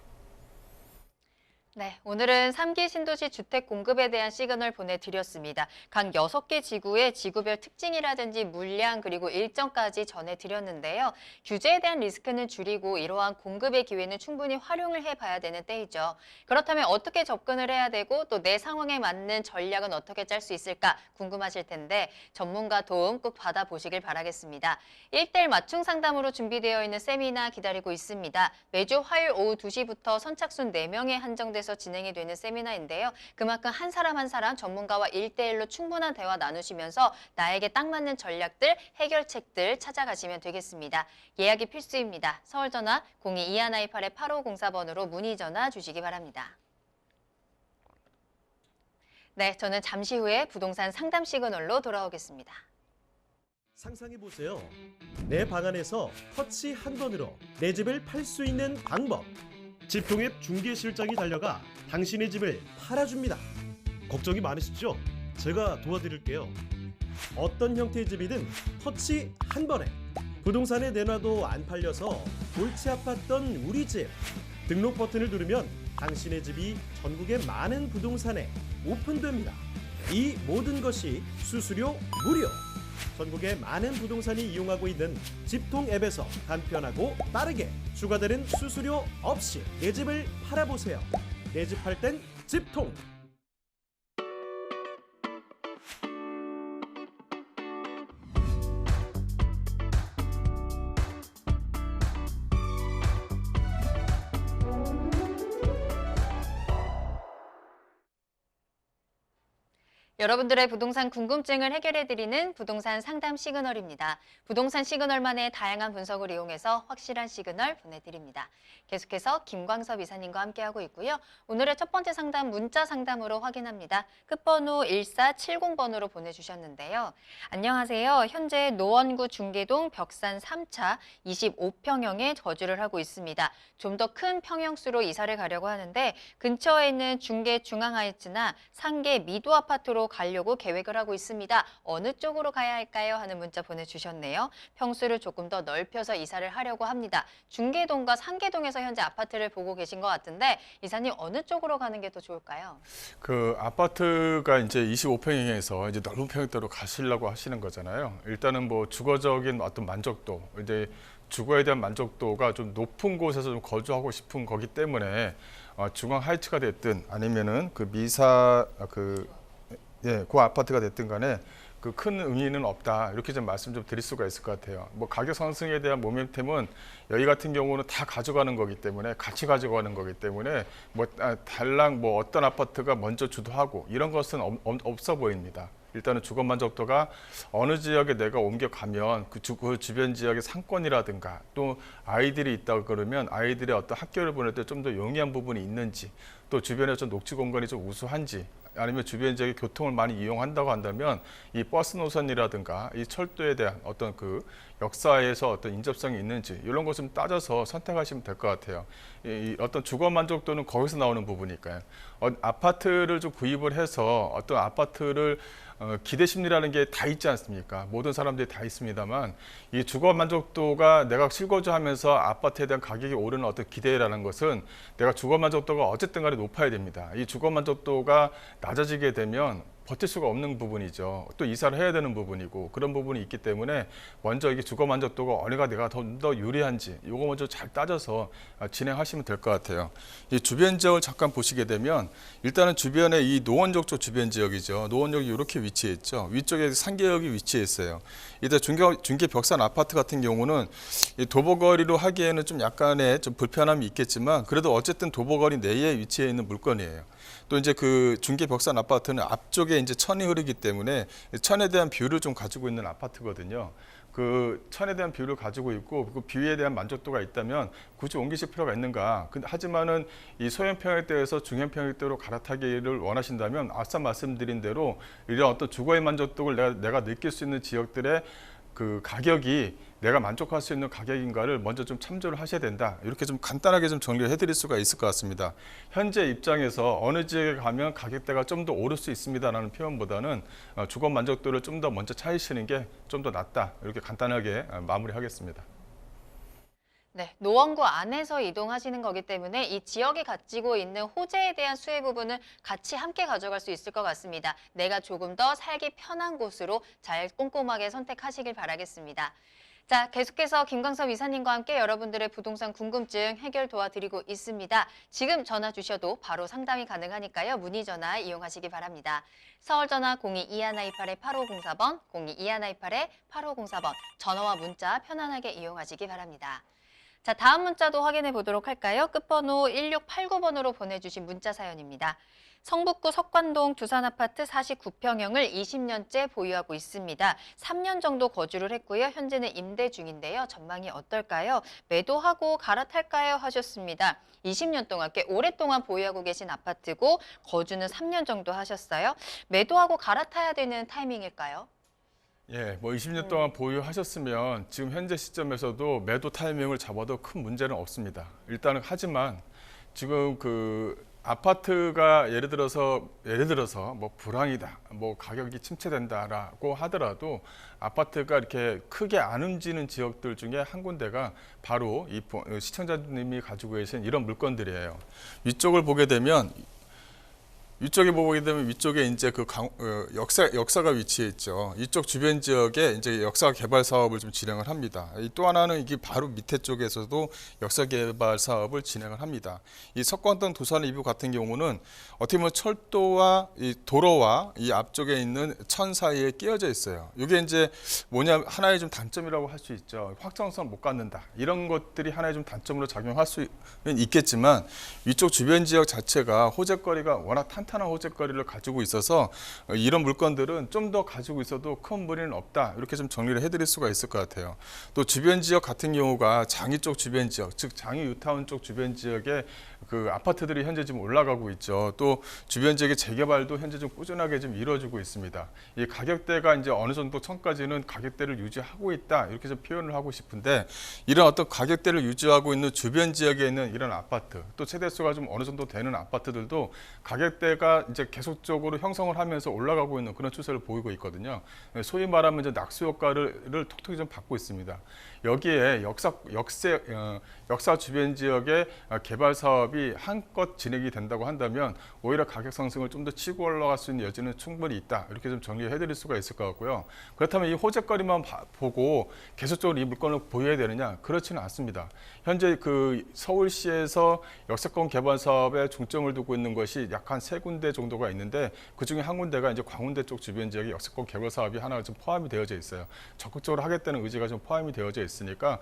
네, 오늘은 3기 신도시 주택 공급에 대한 시그널 보내드렸습니다. 각 6개 지구의 지구별 특징이라든지 물량 그리고 일정까지 전해드렸는데요. 규제에 대한 리스크는 줄이고 이러한 공급의 기회는 충분히 활용을 해봐야 되는 때이죠. 그렇다면 어떻게 접근을 해야 되고 또 내 상황에 맞는 전략은 어떻게 짤 수 있을까 궁금하실 텐데 전문가 도움 꼭 받아보시길 바라겠습니다. 1:1 맞춤 상담으로 준비되어 있는 세미나 기다리고 있습니다. 매주 화요일 오후 2시부터 선착순 4명에 한정돼 통해서 진행이 되는 세미나인데요. 그만큼 한 사람 한 사람 전문가와 1대1로 충분한 대화 나누시면서 나에게 딱 맞는 전략들, 해결책들 찾아가시면 되겠습니다. 예약이 필수입니다. 서울전화 02-2128-8504번으로 문의 전화 주시기 바랍니다. 네, 저는 잠시 후에 부동산 상담 시그널로 돌아오겠습니다. 상상해보세요. 내 방 안에서 터치 한 번으로 내 집을 팔 수 있는 방법. 집통앱 중개실장이 달려가 당신의 집을 팔아줍니다. 걱정이 많으시죠? 제가 도와드릴게요. 어떤 형태의 집이든 터치 한 번에. 부동산에 내놔도 안 팔려서 골치 아팠던 우리 집. 등록 버튼을 누르면 당신의 집이 전국의 많은 부동산에 오픈됩니다. 이 모든 것이 수수료 무료. 전국의 많은 부동산이 이용하고 있는 집통 앱에서 간편하고 빠르게 추가되는 수수료 없이 내 집을 팔아보세요. 내 집 팔 땐 집통. 여러분들의 부동산 궁금증을 해결해드리는 부동산 상담 시그널입니다. 부동산 시그널만의 다양한 분석을 이용해서 확실한 시그널 보내드립니다. 계속해서 김광섭 이사님과 함께하고 있고요. 오늘의 첫 번째 상담 문자 상담으로 확인합니다. 끝번호 1470번으로 보내주셨는데요. 안녕하세요. 현재 노원구 중계동 벽산 3차 25평형에 거주를 하고 있습니다. 좀 더 큰 평형수로 이사를 가려고 하는데 근처에 있는 중계 중앙하이츠나 상계 미도 아파트로 가려고 계획을 하고 있습니다. 어느 쪽으로 가야 할까요? 하는 문자 보내주셨네요. 평수를 조금 더 넓혀서 이사를 하려고 합니다. 중계동과 상계동에서 현재 아파트를 보고 계신 것 같은데 이사님 어느 쪽으로 가는 게 더 좋을까요? 그 아파트가 이제 25평형에서 이제 넓은 평형대로 가시려고 하시는 거잖아요. 일단은 뭐 주거적인 어떤 만족도, 이제 주거에 대한 만족도가 좀 높은 곳에서 좀 거주하고 싶은 거기 때문에 중앙 하이츠가 됐든 아니면은 그 그 아파트가 됐든 간에 그 큰 의미는 없다. 이렇게 좀 말씀 좀 드릴 수가 있을 것 같아요. 뭐 가격 상승에 대한 모멘텀은 여기 같은 경우는 다 가져가는 거기 때문에 같이 가져가는 거기 때문에 뭐 달랑 뭐 어떤 아파트가 먼저 주도하고 이런 것은 없어 보입니다. 일단은 주거 만족도가 어느 지역에 내가 옮겨가면 그 주변 지역의 상권이라든가 또 아이들이 있다고 그러면 아이들의 어떤 학교를 보낼 때 좀 더 용이한 부분이 있는지 또 주변에 좀 녹지 공간이 좀 우수한지 아니면 주변 지역의 교통을 많이 이용한다고 한다면 이 버스 노선이라든가 이 철도에 대한 어떤 그 역사에서 어떤 인접성이 있는지 이런 것을 좀 따져서 선택하시면 될 것 같아요. 이 어떤 주거 만족도는 거기서 나오는 부분이니까요. 아파트를 좀 구입을 해서 어떤 아파트를 기대 심리라는 게 다 있지 않습니까? 모든 사람들이 다 있습니다만 이 주거 만족도가 내가 실거주하면서 아파트에 대한 가격이 오르는 어떤 기대라는 것은 내가 주거 만족도가 어쨌든 간에 높아야 됩니다. 이 주거 만족도가 낮아지게 되면 버틸 수가 없는 부분이죠. 또 이사를 해야 되는 부분이고 그런 부분이 있기 때문에 먼저 이게 주거 만족도가 어디가 내가 더 유리한지 이거 먼저 잘 따져서 진행하시면 될 것 같아요. 이 주변 지역을 잠깐 보시게 되면 일단은 주변에 이 노원역 쪽 주변 지역이죠. 노원역이 이렇게 위치해 있죠. 위쪽에 상계역이 위치해 있어요. 이때 중계 벽산 아파트 같은 경우는 이 도보거리로 하기에는 좀 약간의 좀 불편함이 있겠지만 그래도 어쨌든 도보거리 내에 위치해 있는 물건이에요. 또 이제 그 중계 벽산 아파트는 앞쪽에 이제 천이 흐르기 때문에 천에 대한 뷰를 좀 가지고 있는 아파트거든요. 그 천에 대한 뷰를 가지고 있고 그 뷰에 대한 만족도가 있다면 굳이 옮기실 필요가 있는가? 하지만은 이 소형 평형대에서 중형 평형대로 갈아타기를 원하신다면 앞서 말씀드린 대로 이런 어떤 주거의 만족도를 내가 느낄 수 있는 지역들의 그 가격이 내가 만족할 수 있는 가격인가를 먼저 좀 참조를 하셔야 된다. 이렇게 좀 간단하게 좀 정리를 해드릴 수가 있을 것 같습니다. 현재 입장에서 어느 지역에 가면 가격대가 좀 더 오를 수 있습니다라는 표현보다는 주거 만족도를 좀 더 먼저 찾으시는 게 좀 더 낫다. 이렇게 간단하게 마무리하겠습니다. 네, 노원구 안에서 이동하시는 거기 때문에 이 지역이 가지고 있는 호재에 대한 수혜 부분은 같이 함께 가져갈 수 있을 것 같습니다. 내가 조금 더 살기 편한 곳으로 잘 꼼꼼하게 선택하시길 바라겠습니다. 자, 계속해서 김광섭 이사님과 함께 여러분들의 부동산 궁금증 해결 도와드리고 있습니다. 지금 전화 주셔도 바로 상담이 가능하니까요. 문의 전화 이용하시기 바랍니다. 서울 전화 02-2128-8504번, 02-2128-8504번 전화와 문자 편안하게 이용하시기 바랍니다. 자, 다음 문자도 확인해 보도록 할까요? 끝번호 1689번으로 보내주신 문자 사연입니다. 성북구 석관동 두산아파트 49평형을 20년째 보유하고 있습니다. 3년 정도 거주를 했고요. 현재는 임대 중인데요. 전망이 어떨까요? 매도하고 갈아탈까요? 하셨습니다. 20년 동안 꽤 오랫동안 보유하고 계신 아파트고 거주는 3년 정도 하셨어요. 매도하고 갈아타야 되는 타이밍일까요? 예, 뭐 20년 동안 보유하셨으면 지금 현재 시점에서도 매도 타이밍을 잡아도 큰 문제는 없습니다. 일단은 하지만 지금 그 아파트가 예를 들어서 뭐 불황이다, 뭐 가격이 침체된다라고 하더라도 아파트가 이렇게 크게 안 움직이는 지역들 중에 한 군데가 바로 이 시청자님이 가지고 계신 이런 물건들이에요. 위쪽을 보게 되면 위쪽에 이제 그 역사가 위치해 있죠. 이쪽 주변 지역에 이제 역사 개발 사업을 좀 진행을 합니다. 또 하나는 이게 바로 밑에 쪽에서도 역사 개발 사업을 진행을 합니다. 이 석관동 두산 이뷰 같은 경우는 어떻게 보면 철도와 이 도로와 이 앞쪽에 있는 천 사이에 끼어져 있어요. 이게 이제 뭐냐 하나의 좀 단점이라고 할 수 있죠. 확장성 못 갖는다. 이런 것들이 하나의 좀 단점으로 작용할 수는 있겠지만 위쪽 주변 지역 자체가 호재거리가 워낙 탄탄한 호재거리를 가지고 있어서 이런 물건들은 좀 더 가지고 있어도 큰 무리는 없다. 이렇게 좀 정리를 해드릴 수가 있을 것 같아요. 또 주변 지역 같은 경우가 장위 쪽 주변 지역, 즉 장위 유타운 쪽 주변 지역에 그 아파트들이 현재 지금 올라가고 있죠. 또 주변 지역의 재개발도 현재 좀 꾸준하게 좀 이루어지고 있습니다. 이 가격대가 이제 어느 정도 선까지는 가격대를 유지하고 있다. 이렇게 좀 표현을 하고 싶은데 이런 어떤 가격대를 유지하고 있는 주변 지역에 있는 이런 아파트, 또 세대수가 좀 어느 정도 되는 아파트들도 가격대가 이제 계속적으로 형성을 하면서 올라가고 있는 그런 추세를 보이고 있거든요. 소위 말하면 이제 낙수 효과를 톡톡히 좀 받고 있습니다. 여기에 역사 주변 지역의 개발 사업이 한껏 진행이 된다고 한다면 오히려 가격 상승을 좀 더 치고 올라갈 수 있는 여지는 충분히 있다. 이렇게 좀 정리해드릴 수가 있을 것 같고요. 그렇다면 이 호재거리만 보고 계속적으로 이 물건을 보유해야 되느냐? 그렇지는 않습니다. 현재 그 서울시에서 역세권 개발 사업에 중점을 두고 있는 것이 약 한 3군데 정도가 있는데 그 중에 한 군데가 이제 광운대 쪽 주변 지역의 역세권 개발 사업이 하나가 좀 포함이 되어져 있어요. 적극적으로 하겠다는 의지가 좀 포함이 되어져 있으니까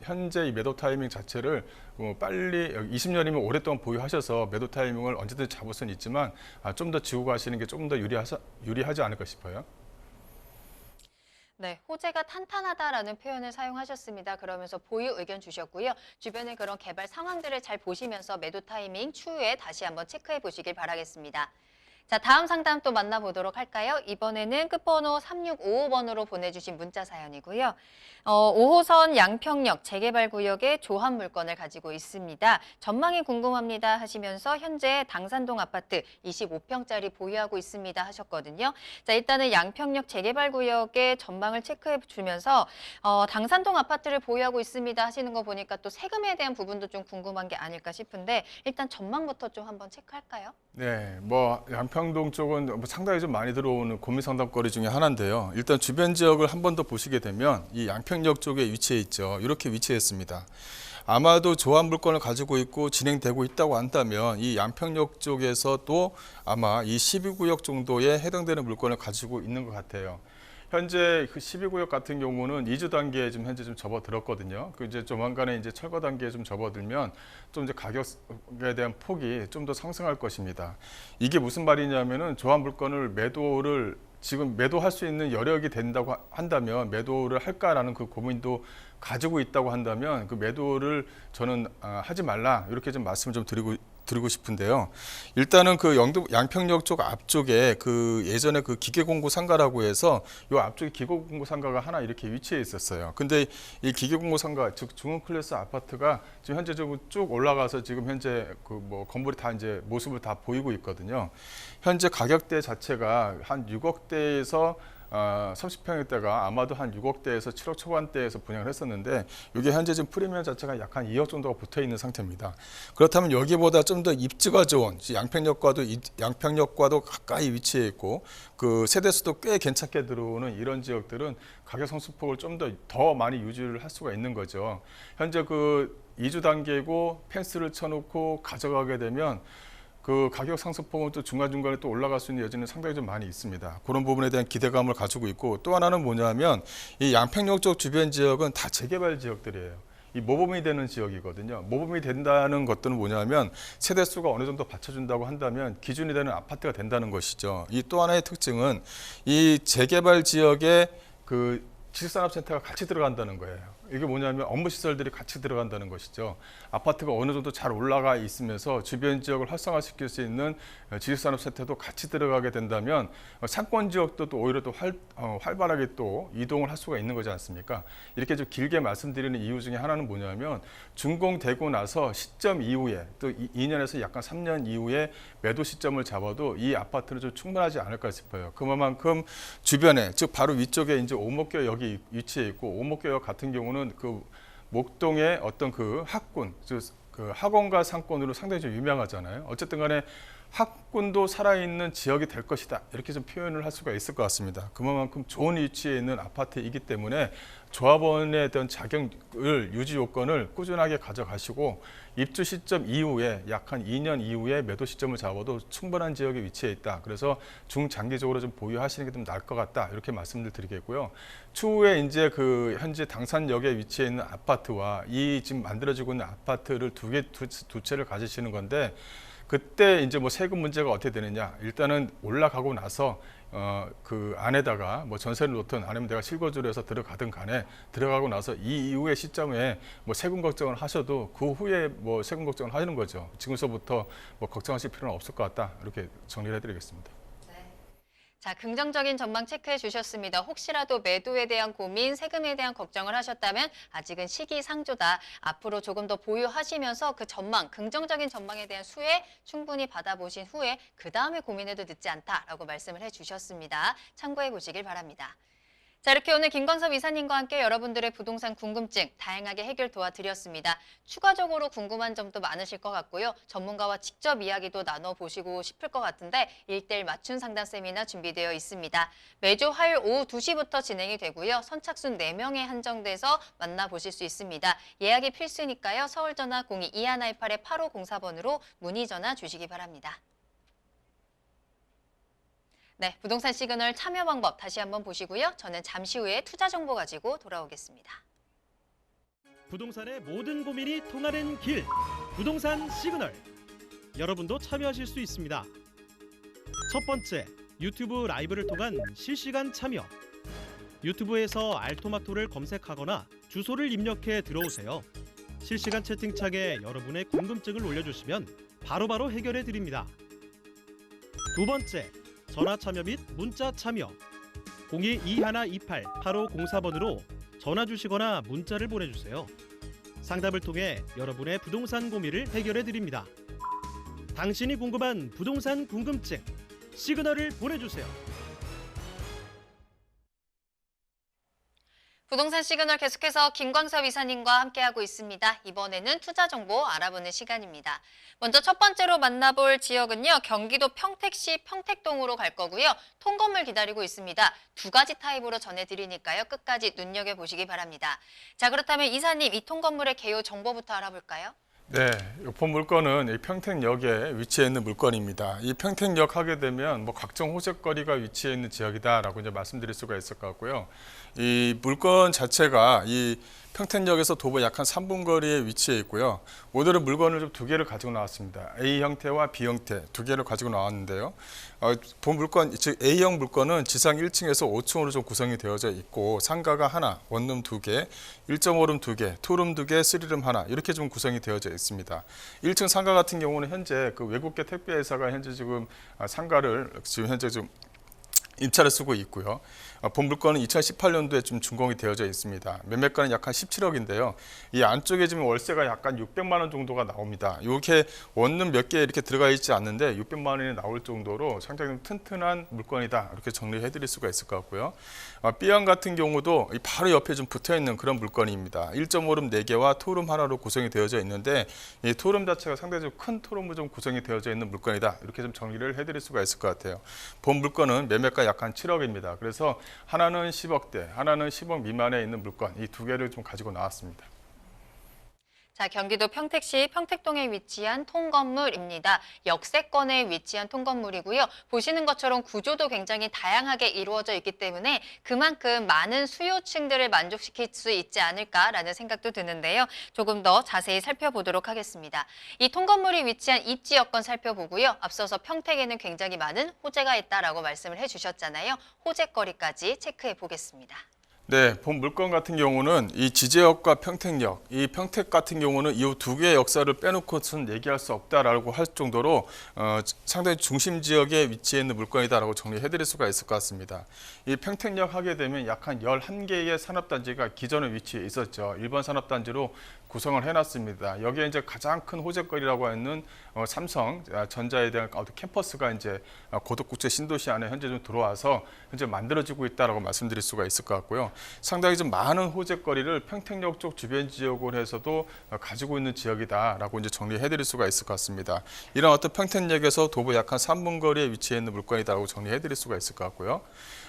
현재 이 매도 타이밍 자체를 빨리 20년이면 오랫동안 보유하셔서 매도 타이밍을 언제든지 잡을 수는 있지만 좀 더 지고 가시는 게 좀 더 유리하지 않을까 싶어요. 네, 호재가 탄탄하다라는 표현을 사용하셨습니다. 그러면서 보유 의견 주셨고요. 주변의 그런 개발 상황들을 잘 보시면서 매도 타이밍 추후에 다시 한번 체크해 보시길 바라겠습니다. 자, 다음 상담 또 만나보도록 할까요? 이번에는 끝번호 3655번으로 보내주신 문자 사연이고요. 5호선 양평역 재개발구역의 조합 물건을 가지고 있습니다. 전망이 궁금합니다 하시면서 현재 당산동 아파트 25평짜리 보유하고 있습니다 하셨거든요. 자, 일단은 양평역 재개발구역의 전망을 체크해 주면서 당산동 아파트를 보유하고 있습니다 하시는 거 보니까 또 세금에 대한 부분도 좀 궁금한 게 아닐까 싶은데 일단 전망부터 좀 한번 체크할까요? 네, 뭐 양평동 쪽은 뭐 상당히 좀 많이 들어오는 고민 상담거리 중에 하나인데요. 일단 주변 지역을 한 번 더 보시게 되면 이 양평역 쪽에 위치해 있죠. 이렇게 위치했습니다. 아마도 조합 물건을 가지고 있고 진행되고 있다고 한다면 이 양평역 쪽에서도 아마 이 12구역 정도에 해당되는 물건을 가지고 있는 것 같아요. 현재 그 12구역 같은 경우는 2주 단계에 지금 현재 좀 접어들었거든요. 그 이제 조만간에 이제 철거 단계에 좀 접어들면 좀 이제 가격에 대한 폭이 좀 더 상승할 것입니다. 이게 무슨 말이냐면은 조합 물건을 지금 매도할 수 있는 여력이 된다고 한다면 매도를 할까라는 그 고민도 가지고 있다고 한다면 그 매도를 저는 하지 말라 이렇게 좀 말씀을 좀 드리고 싶은데요. 일단은 그 양평역 쪽 앞쪽에 그 예전에 그 기계공구 상가라고 해서 요 앞쪽에 기계공구 상가가 하나 이렇게 위치해 있었어요. 근데 이 기계공구 상가 즉 중흥 클래스 아파트가 지금 현재 쭉 올라가서 지금 현재 그 뭐 건물이 다 이제 모습을 다 보이고 있거든요. 현재 가격대 자체가 한 6억대에서 30평대가 아마도 한 6억대에서 7억 초반대에서 분양을 했었는데 이게 현재 지금 프리미엄 자체가 약 한 2억 정도가 붙어 있는 상태입니다. 그렇다면 여기보다 좀 더 입지가 좋은 양평역과도 가까이 위치해 있고 그 세대수도 꽤 괜찮게 들어오는 이런 지역들은 가격 상승폭을 좀 더 많이 유지를 할 수가 있는 거죠. 현재 그 2주 단계고 펜스를 쳐놓고 가져가게 되면 그 가격 상승폭은 또 중간중간에 또 올라갈 수 있는 여지는 상당히 좀 많이 있습니다. 그런 부분에 대한 기대감을 가지고 있고 또 하나는 뭐냐면 이 양평역 쪽 주변 지역은 다 재개발 지역들이에요. 이 모범이 되는 지역이거든요. 모범이 된다는 것들은 뭐냐면 세대 수가 어느 정도 받쳐준다고 한다면 기준이 되는 아파트가 된다는 것이죠. 이 또 하나의 특징은 이 재개발 지역에 그 지식산업센터가 같이 들어간다는 거예요. 이게 뭐냐면 업무 시설들이 같이 들어간다는 것이죠. 아파트가 어느 정도 잘 올라가 있으면서 주변 지역을 활성화시킬 수 있는 지식산업센터도 같이 들어가게 된다면 상권 지역도 또 오히려 또 활발하게 또 이동을 할 수가 있는 거지 않습니까? 이렇게 좀 길게 말씀드리는 이유 중에 하나는 뭐냐면 준공되고 나서 시점 이후에 또 2년에서 약간 3년 이후에 매도 시점을 잡아도 이 아파트는 좀 충분하지 않을까 싶어요. 그만큼 주변에 즉 바로 위쪽에 이제 오목교역이 위치해 있고 오목교역 같은 경우는 그 목동의 어떤 그 학군, 그 학원가 상권으로 상당히 좀 유명하잖아요. 어쨌든 간에 학군도 살아있는 지역이 될 것이다. 이렇게 좀 표현을 할 수가 있을 것 같습니다. 그만큼 좋은 위치에 있는 아파트이기 때문에 조합원에 대한 자격을 유지 요건을 꾸준하게 가져가시고 입주 시점 이후에 약 한 2년 이후에 매도 시점을 잡아도 충분한 지역에 위치해 있다. 그래서 중장기적으로 좀 보유하시는 게 좀 나을 것 같다. 이렇게 말씀을 드리겠고요. 추후에 이제 그 현재 당산역에 위치해 있는 아파트와 이 지금 만들어지고 있는 아파트를 두 채를 가지시는 건데 그때 이제 뭐 세금 문제가 어떻게 되느냐. 일단은 올라가고 나서 그 안에다가 뭐 전세를 놓든 아니면 내가 실거주를 해서 들어가든 간에 들어가고 나서 이 이후의 시점에 뭐 세금 걱정을 하셔도 그 후에 뭐 세금 걱정을 하시는 거죠. 지금서부터 뭐 걱정하실 필요는 없을 것 같다. 이렇게 정리를 해드리겠습니다. 자, 긍정적인 전망 체크해 주셨습니다. 혹시라도 매도에 대한 고민, 세금에 대한 걱정을 하셨다면 아직은 시기상조다. 앞으로 조금 더 보유하시면서 그 전망, 긍정적인 전망에 대한 수혜 충분히 받아보신 후에 그 다음에 고민해도 늦지 않다라고 말씀을 해 주셨습니다. 참고해 보시길 바랍니다. 자, 이렇게 오늘 김광섭 이사님과 함께 여러분들의 부동산 궁금증 다양하게 해결 도와드렸습니다. 추가적으로 궁금한 점도 많으실 것 같고요. 전문가와 직접 이야기도 나눠보시고 싶을 것 같은데 1:1 맞춤 상담 세미나 준비되어 있습니다. 매주 화요일 오후 2시부터 진행이 되고요. 선착순 4명에 한정돼서 만나보실 수 있습니다. 예약이 필수니까요. 서울전화 02-2118-8504번으로 문의 전화 주시기 바랍니다. 네, 부동산 시그널 참여 방법 다시 한번 보시고요. 저는 잠시 후에 투자 정보 가지고 돌아오겠습니다. 부동산의 모든 고민이 통하는 길, 부동산 시그널. 여러분도 참여하실 수 있습니다. 첫 번째, 유튜브 라이브를 통한 실시간 참여. 유튜브에서 알토마토를 검색하거나 주소를 입력해 들어오세요. 실시간 채팅창에 여러분의 궁금증을 올려주시면 바로바로 해결해 드립니다. 두 번째, 전화 참여 및 문자 참여. 02-2128-8504번으로 전화 주시거나 문자를 보내주세요. 상담을 통해 여러분의 부동산 고민을 해결해 드립니다. 당신이 궁금한 부동산 궁금증, 시그널을 보내주세요. 부동산 시그널 계속해서 김광섭 이사님과 함께하고 있습니다. 이번에는 투자 정보 알아보는 시간입니다. 먼저 첫 번째로 만나볼 지역은요. 경기도 평택시 평택동으로 갈 거고요. 통건물 기다리고 있습니다. 2가지 타입으로 전해드리니까요. 끝까지 눈여겨보시기 바랍니다. 자, 그렇다면 이사님, 이 통건물의 개요 정보부터 알아볼까요? 네, 본 물건은 이 평택역에 위치해 있는 물건입니다. 이 평택역 하게 되면 뭐 각종 호재거리가 위치해 있는 지역이다라고 이제 말씀드릴 수가 있을 것 같고요. 이 물건 자체가 이 평택역에서 도보 약 한 3분 거리에 위치해 있고요. 오늘은 물건을 좀 2개를 가지고 나왔습니다. A 형태와 B 형태 2개를 가지고 나왔는데요. 본 물건, 즉 A형 물건은 지상 1층에서 5층으로 좀 구성이 되어져 있고 상가가 하나, 원룸 2개, 1.5룸 2개, 투룸 2개, 3룸 하나 이렇게 좀 구성이 되어져 있습니다. 1층 상가 같은 경우는 현재 그 외국계 택배 회사가 현재 지금 상가를 지금 현재 좀 임차를 쓰고 있고요. 본 물건은 2018년도에 좀 준공이 되어져 있습니다. 매매가는 약 한 17억인데요. 이 안쪽에 지금 월세가 약간 600만 원 정도가 나옵니다. 이렇게 원룸 몇 개 이렇게 들어가 있지 않는데 600만 원이 나올 정도로 상당히 튼튼한 물건이다. 이렇게 정리해 드릴 수가 있을 것 같고요. B형 같은 경우도 바로 옆에 좀 붙어 있는 그런 물건입니다. 1.5룸 4개와 투룸 하나로 구성이 되어져 있는데 이 투룸 자체가 상당히 좀 큰 투룸으로 좀 구성이 되어져 있는 물건이다. 이렇게 좀 정리를 해 드릴 수가 있을 것 같아요. 본 물건은 매매가 약 한 7억입니다. 그래서 하나는 10억대, 하나는 10억 미만에 있는 물건 이 2개를 좀 가지고 나왔습니다. 자, 경기도 평택시 평택동에 위치한 통건물입니다. 역세권에 위치한 통건물이고요. 보시는 것처럼 구조도 굉장히 다양하게 이루어져 있기 때문에 그만큼 많은 수요층들을 만족시킬 수 있지 않을까라는 생각도 드는데요. 조금 더 자세히 살펴보도록 하겠습니다. 이 통건물이 위치한 입지 여건 살펴보고요. 앞서서 평택에는 굉장히 많은 호재가 있다라고 말씀을 해주셨잖아요. 호재거리까지 체크해 보겠습니다. 네, 본 물건 같은 경우는 이 지제역과 평택역, 이 평택 같은 경우는 이 두 개의 역사를 빼놓고는 얘기할 수 없다라고 할 정도로 상당히 중심 지역에 위치해 있는 물건이다라고 정리해드릴 수가 있을 것 같습니다. 이 평택역 하게 되면 약 한 11개의 산업단지가 기존에 위치해 있었죠. 일반 산업단지로 구성을 해놨습니다. 여기에 이제 가장 큰 호재거리라고 하는 삼성전자에 대한 캠퍼스가 이제 고덕국제 신도시 안에 현재 좀 들어와서 현재 만들어지고 있다라고 말씀드릴 수가 있을 것 같고요. 상당히 좀 많은 호재거리를 평택역 쪽 주변 지역으로 해서도 가지고 있는 지역이다라고 이제 정리해드릴 수가 있을 것 같습니다. 이런 어떤 평택역에서 도보 약 한 3분 거리에 위치해 있는 물건이다라고 정리해드릴 수가 있을 것 같고요.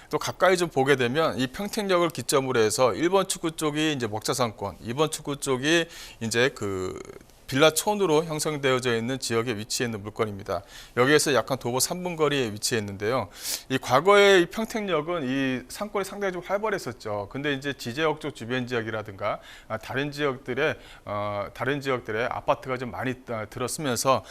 또 가까이 좀 보게 되면 이 평택역을 기점으로 해서 1번 출구 쪽이 이제 먹자상권, 2번 출구 쪽이 이제 그 빌라촌으로 형성되어져 있는 지역에 위치해 있는 물건입니다. 여기에서 약간 도보 3분 거리에 위치해 있는데요. 이 과거에 이 평택역은 이 상권이 상당히 좀 활발했었죠. 근데 이제 지제역 쪽 주변 지역이라든가 다른 지역들의 아파트가 좀 많이 들었으면서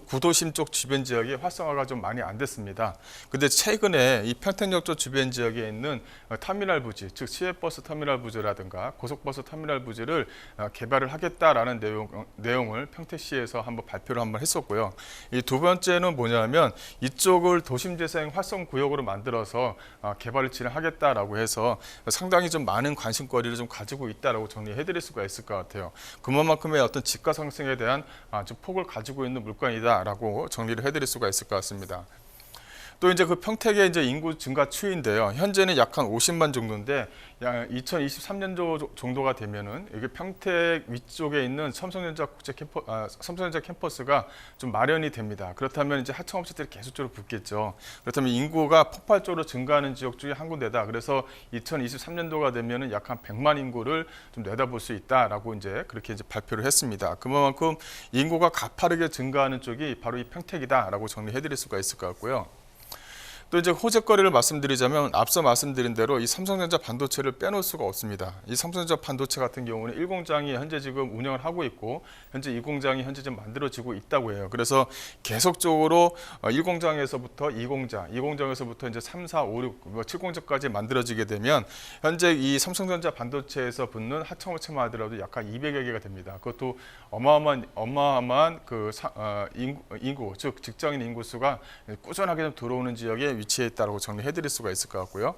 구도심 쪽 주변 지역이 활성화가 좀 많이 안 됐습니다. 근데 최근에 이 평택역 쪽 주변 지역에 있는 터미널 부지, 즉 시외버스 터미널 부지라든가 고속버스 터미널 부지를 개발을 하겠다라는 내용을 평택시에서 한번 발표를 한번 했었고요. 이 두 번째는 뭐냐면 이쪽을 도심재생 활성구역으로 만들어서 개발을 진행하겠다라고 해서 상당히 좀 많은 관심거리를 좀 가지고 있다라고 정리해드릴 수가 있을 것 같아요. 그만큼의 어떤 지가 상승에 대한 좀 폭을 가지고 있는 물건이다라고 정리를 해드릴 수가 있을 것 같습니다. 또 이제 그 평택의 이제 인구 증가 추이인데요. 현재는 약 한 50만 정도인데 2023년도 정도가 되면은 이게 평택 위쪽에 있는 삼성전자 캠퍼스가 좀 마련이 됩니다. 그렇다면 이제 하청업체들이 계속적으로 붙겠죠. 그렇다면 인구가 폭발적으로 증가하는 지역 중에 한 군데다. 그래서 2023년도가 되면은 약 한 100만 인구를 좀 내다볼 수 있다라고 이제 그렇게 이제 발표를 했습니다. 그만큼 인구가 가파르게 증가하는 쪽이 바로 이 평택이다라고 정리해드릴 수가 있을 것 같고요. 또 이제 호재거리를 말씀드리자면 앞서 말씀드린 대로 이 삼성전자 반도체를 빼놓을 수가 없습니다. 이 삼성전자 반도체 같은 경우는 1공장이 현재 지금 운영을 하고 있고 현재 2공장이 현재 좀 만들어지고 있다고 해요. 그래서 계속적으로 1공장에서부터 2공장, 2공장에서부터 이제 3, 4, 5, 6, 7공장까지 만들어지게 되면 현재 이 삼성전자 반도체에서 붙는 하청업체만 하더라도 약 한 200여 개가 됩니다. 그것도 어마어마한 그 인구, 즉 직장인 인구 수가 꾸준하게 좀 들어오는 지역에 위치해 있다고 정리해드릴 수가 있을 것 같고요.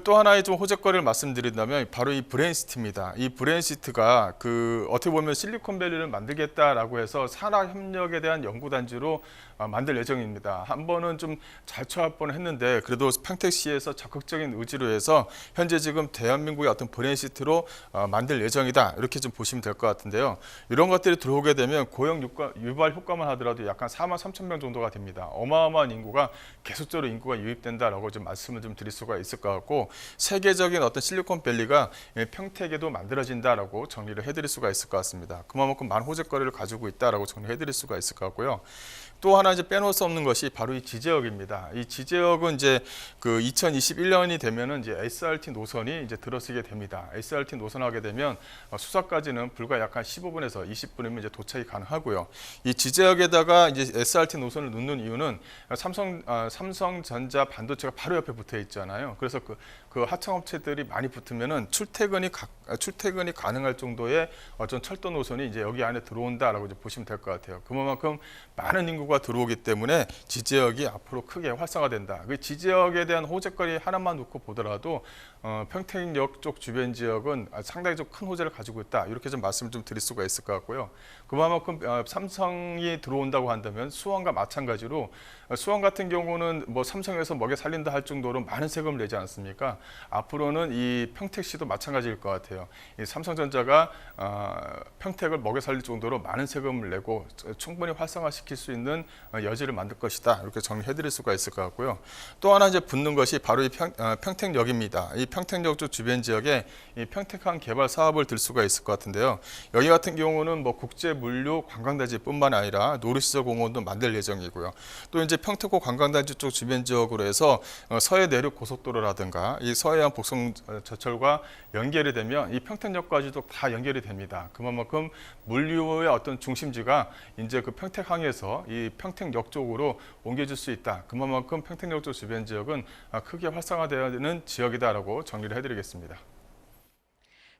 또 하나의 좀 호재거리를 말씀드린다면 바로 이 브레인시티입니다. 이 브레인시티가 그 어떻게 보면 실리콘밸리를 만들겠다라고 해서 산학협력에 대한 연구단지로 만들 예정입니다. 한 번은 좀 잘 처할 뻔했는데 그래도 평택시에서 적극적인 의지로 해서 현재 지금 대한민국의 어떤 브레인시티로 만들 예정이다. 이렇게 좀 보시면 될 것 같은데요. 이런 것들이 들어오게 되면 고용 유발 효과만 하더라도 약간 4만 3천 명 정도가 됩니다. 어마어마한 인구가 계속적으로 인구가 유입된다라고 좀 말씀을 좀 드릴 수가 있을 것 같고 세계적인 어떤 실리콘밸리가 평택에도 만들어진다라고 정리를 해드릴 수가 있을 것 같습니다. 그만큼 많은 호재거리를 가지고 있다라고 정리해드릴 수가 있을 것 같고요. 또 하나 이제 빼놓을 수 없는 것이 바로 이 지제역입니다. 이 지제역은 이제 그 2021년이 되면은 이제 SRT 노선이 이제 들어서게 됩니다. SRT 노선하게 되면 수서까지는 불과 약 한 15분에서 20분이면 이제 도착이 가능하고요. 이 지제역에다가 이제 SRT 노선을 넣는 이유는 삼성전자 반도체가 바로 옆에 붙어 있잖아요. 그래서 그 하청업체들이 많이 붙으면은 출퇴근이 가능할 정도의 어떤 철도 노선이 이제 여기 안에 들어온다라고 이제 보시면 될 것 같아요. 그만큼 많은 인구가 들어오기 때문에 지제역이 앞으로 크게 활성화된다. 그 지제역에 대한 호재거리 하나만 놓고 보더라도 평택역 쪽 주변 지역은 상당히 좀 큰 호재를 가지고 있다. 이렇게 좀 말씀을 좀 드릴 수가 있을 것 같고요. 그만큼 삼성이 들어온다고 한다면 수원과 마찬가지로 수원 같은 경우는 뭐 삼성에서 먹여 살린다 할 정도로 많은 세금을 내지 않습니까? 보니까 앞으로는 이 평택시도 마찬가지일 것 같아요. 이 삼성전자가 평택을 먹여 살릴 정도로 많은 세금을 내고 충분히 활성화시킬 수 있는 여지를 만들 것이다. 이렇게 정리해드릴 수가 있을 것 같고요. 또 하나 이제 붙는 것이 바로 이 평택역입니다. 이 평택역 쪽 주변 지역에 이 평택항 개발 사업을 들 수가 있을 것 같은데요. 여기 같은 경우는 뭐 국제 물류 관광단지뿐만 아니라 놀이시설 공원도 만들 예정이고요. 또 이제 평택호 관광단지 쪽 주변 지역으로 해서 서해 내륙 고속도로라든가 이 서해안 복성 저철과 연결이 되면 이 평택역까지도 다 연결이 됩니다. 그만큼 물류의 어떤 중심지가 이제 그 평택항에서 이 평택역 쪽으로 옮겨질 수 있다. 그만큼 평택역 쪽 주변 지역은 크게 활성화되어야 되는 지역이다라고 정리를 해드리겠습니다.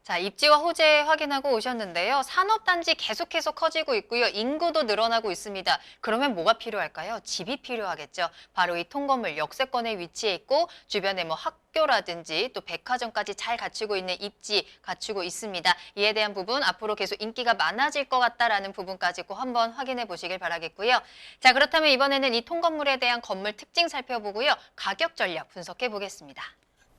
자, 입지와 호재 확인하고 오셨는데요. 산업단지 계속해서 커지고 있고요. 인구도 늘어나고 있습니다. 그러면 뭐가 필요할까요? 집이 필요하겠죠. 바로 이 통건물 역세권에 위치해 있고 주변에 뭐 학교라든지 또 백화점까지 잘 갖추고 있는 입지 갖추고 있습니다. 이에 대한 부분 앞으로 계속 인기가 많아질 것 같다라는 부분까지 꼭 한번 확인해 보시길 바라겠고요. 자, 그렇다면 이번에는 이 통건물에 대한 건물 특징 살펴보고요. 가격 전략 분석해 보겠습니다.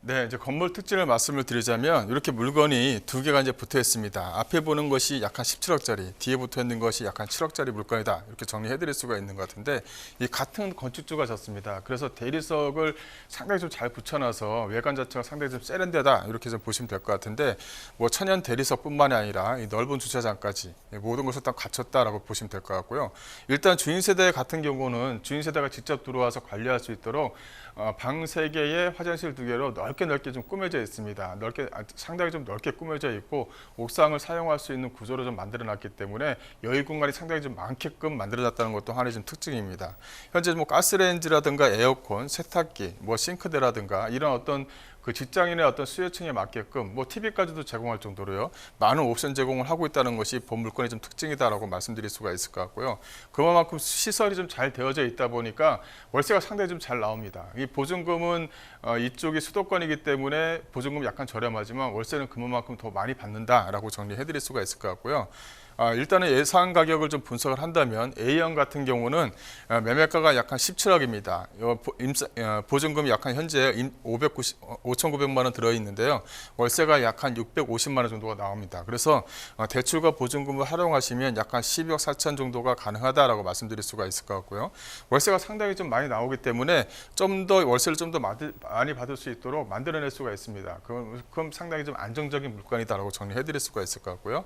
네, 이제 건물 특징을 말씀을 드리자면 이렇게 물건이 두 개가 이제 붙어 있습니다. 앞에 보는 것이 약간 17억짜리, 뒤에 붙어 있는 것이 약간 7억짜리 물건이다. 이렇게 정리해 드릴 수가 있는 것 같은데 이 같은 건축주가 졌습니다. 그래서 대리석을 상당히 좀 잘 붙여놔서 외관 자체가 상당히 좀 세련되다. 이렇게 좀 보시면 될 것 같은데 뭐 천연 대리석뿐만이 아니라 이 넓은 주차장까지 모든 것을 다 갖췄다라고 보시면 될 것 같고요. 일단 주인 세대 같은 경우는 주인 세대가 직접 들어와서 관리할 수 있도록 방 3개에 화장실 2개로 넓게 좀 꾸며져 있습니다. 상당히 좀 넓게 꾸며져 있고 옥상을 사용할 수 있는 구조로 좀 만들어놨기 때문에 여유 공간이 상당히 좀 많게끔 만들어졌다는 것도 하나의 좀 특징입니다. 현재 뭐 가스레인지라든가 에어컨, 세탁기, 뭐 싱크대라든가 이런 어떤 그 직장인의 어떤 수요층에 맞게끔 뭐 TV까지도 제공할 정도로요. 많은 옵션 제공을 하고 있다는 것이 본 물건의 좀 특징이다라고 말씀드릴 수가 있을 것 같고요. 그만큼 시설이 좀 잘 되어져 있다 보니까 월세가 상당히 좀 잘 나옵니다. 이 보증금은 이쪽이 수도권이기 때문에 보증금 약간 저렴하지만 월세는 그만큼 더 많이 받는다라고 정리해드릴 수가 있을 것 같고요. 일단은 예상 가격을 좀 분석을 한다면 A형 같은 경우는 매매가가 약간 17억입니다. 보증금이 약간 현재 5,900만 원 들어있는데요. 월세가 약간 650만 원 정도가 나옵니다. 그래서 대출과 보증금을 활용하시면 약간 12억 4천 정도가 가능하다라고 말씀드릴 수가 있을 것 같고요. 월세가 상당히 좀 많이 나오기 때문에 좀 더 월세를 좀 더 많이 받을 수 있도록 만들어낼 수가 있습니다. 그럼 상당히 좀 안정적인 물건이다라고 정리해드릴 수가 있을 것 같고요.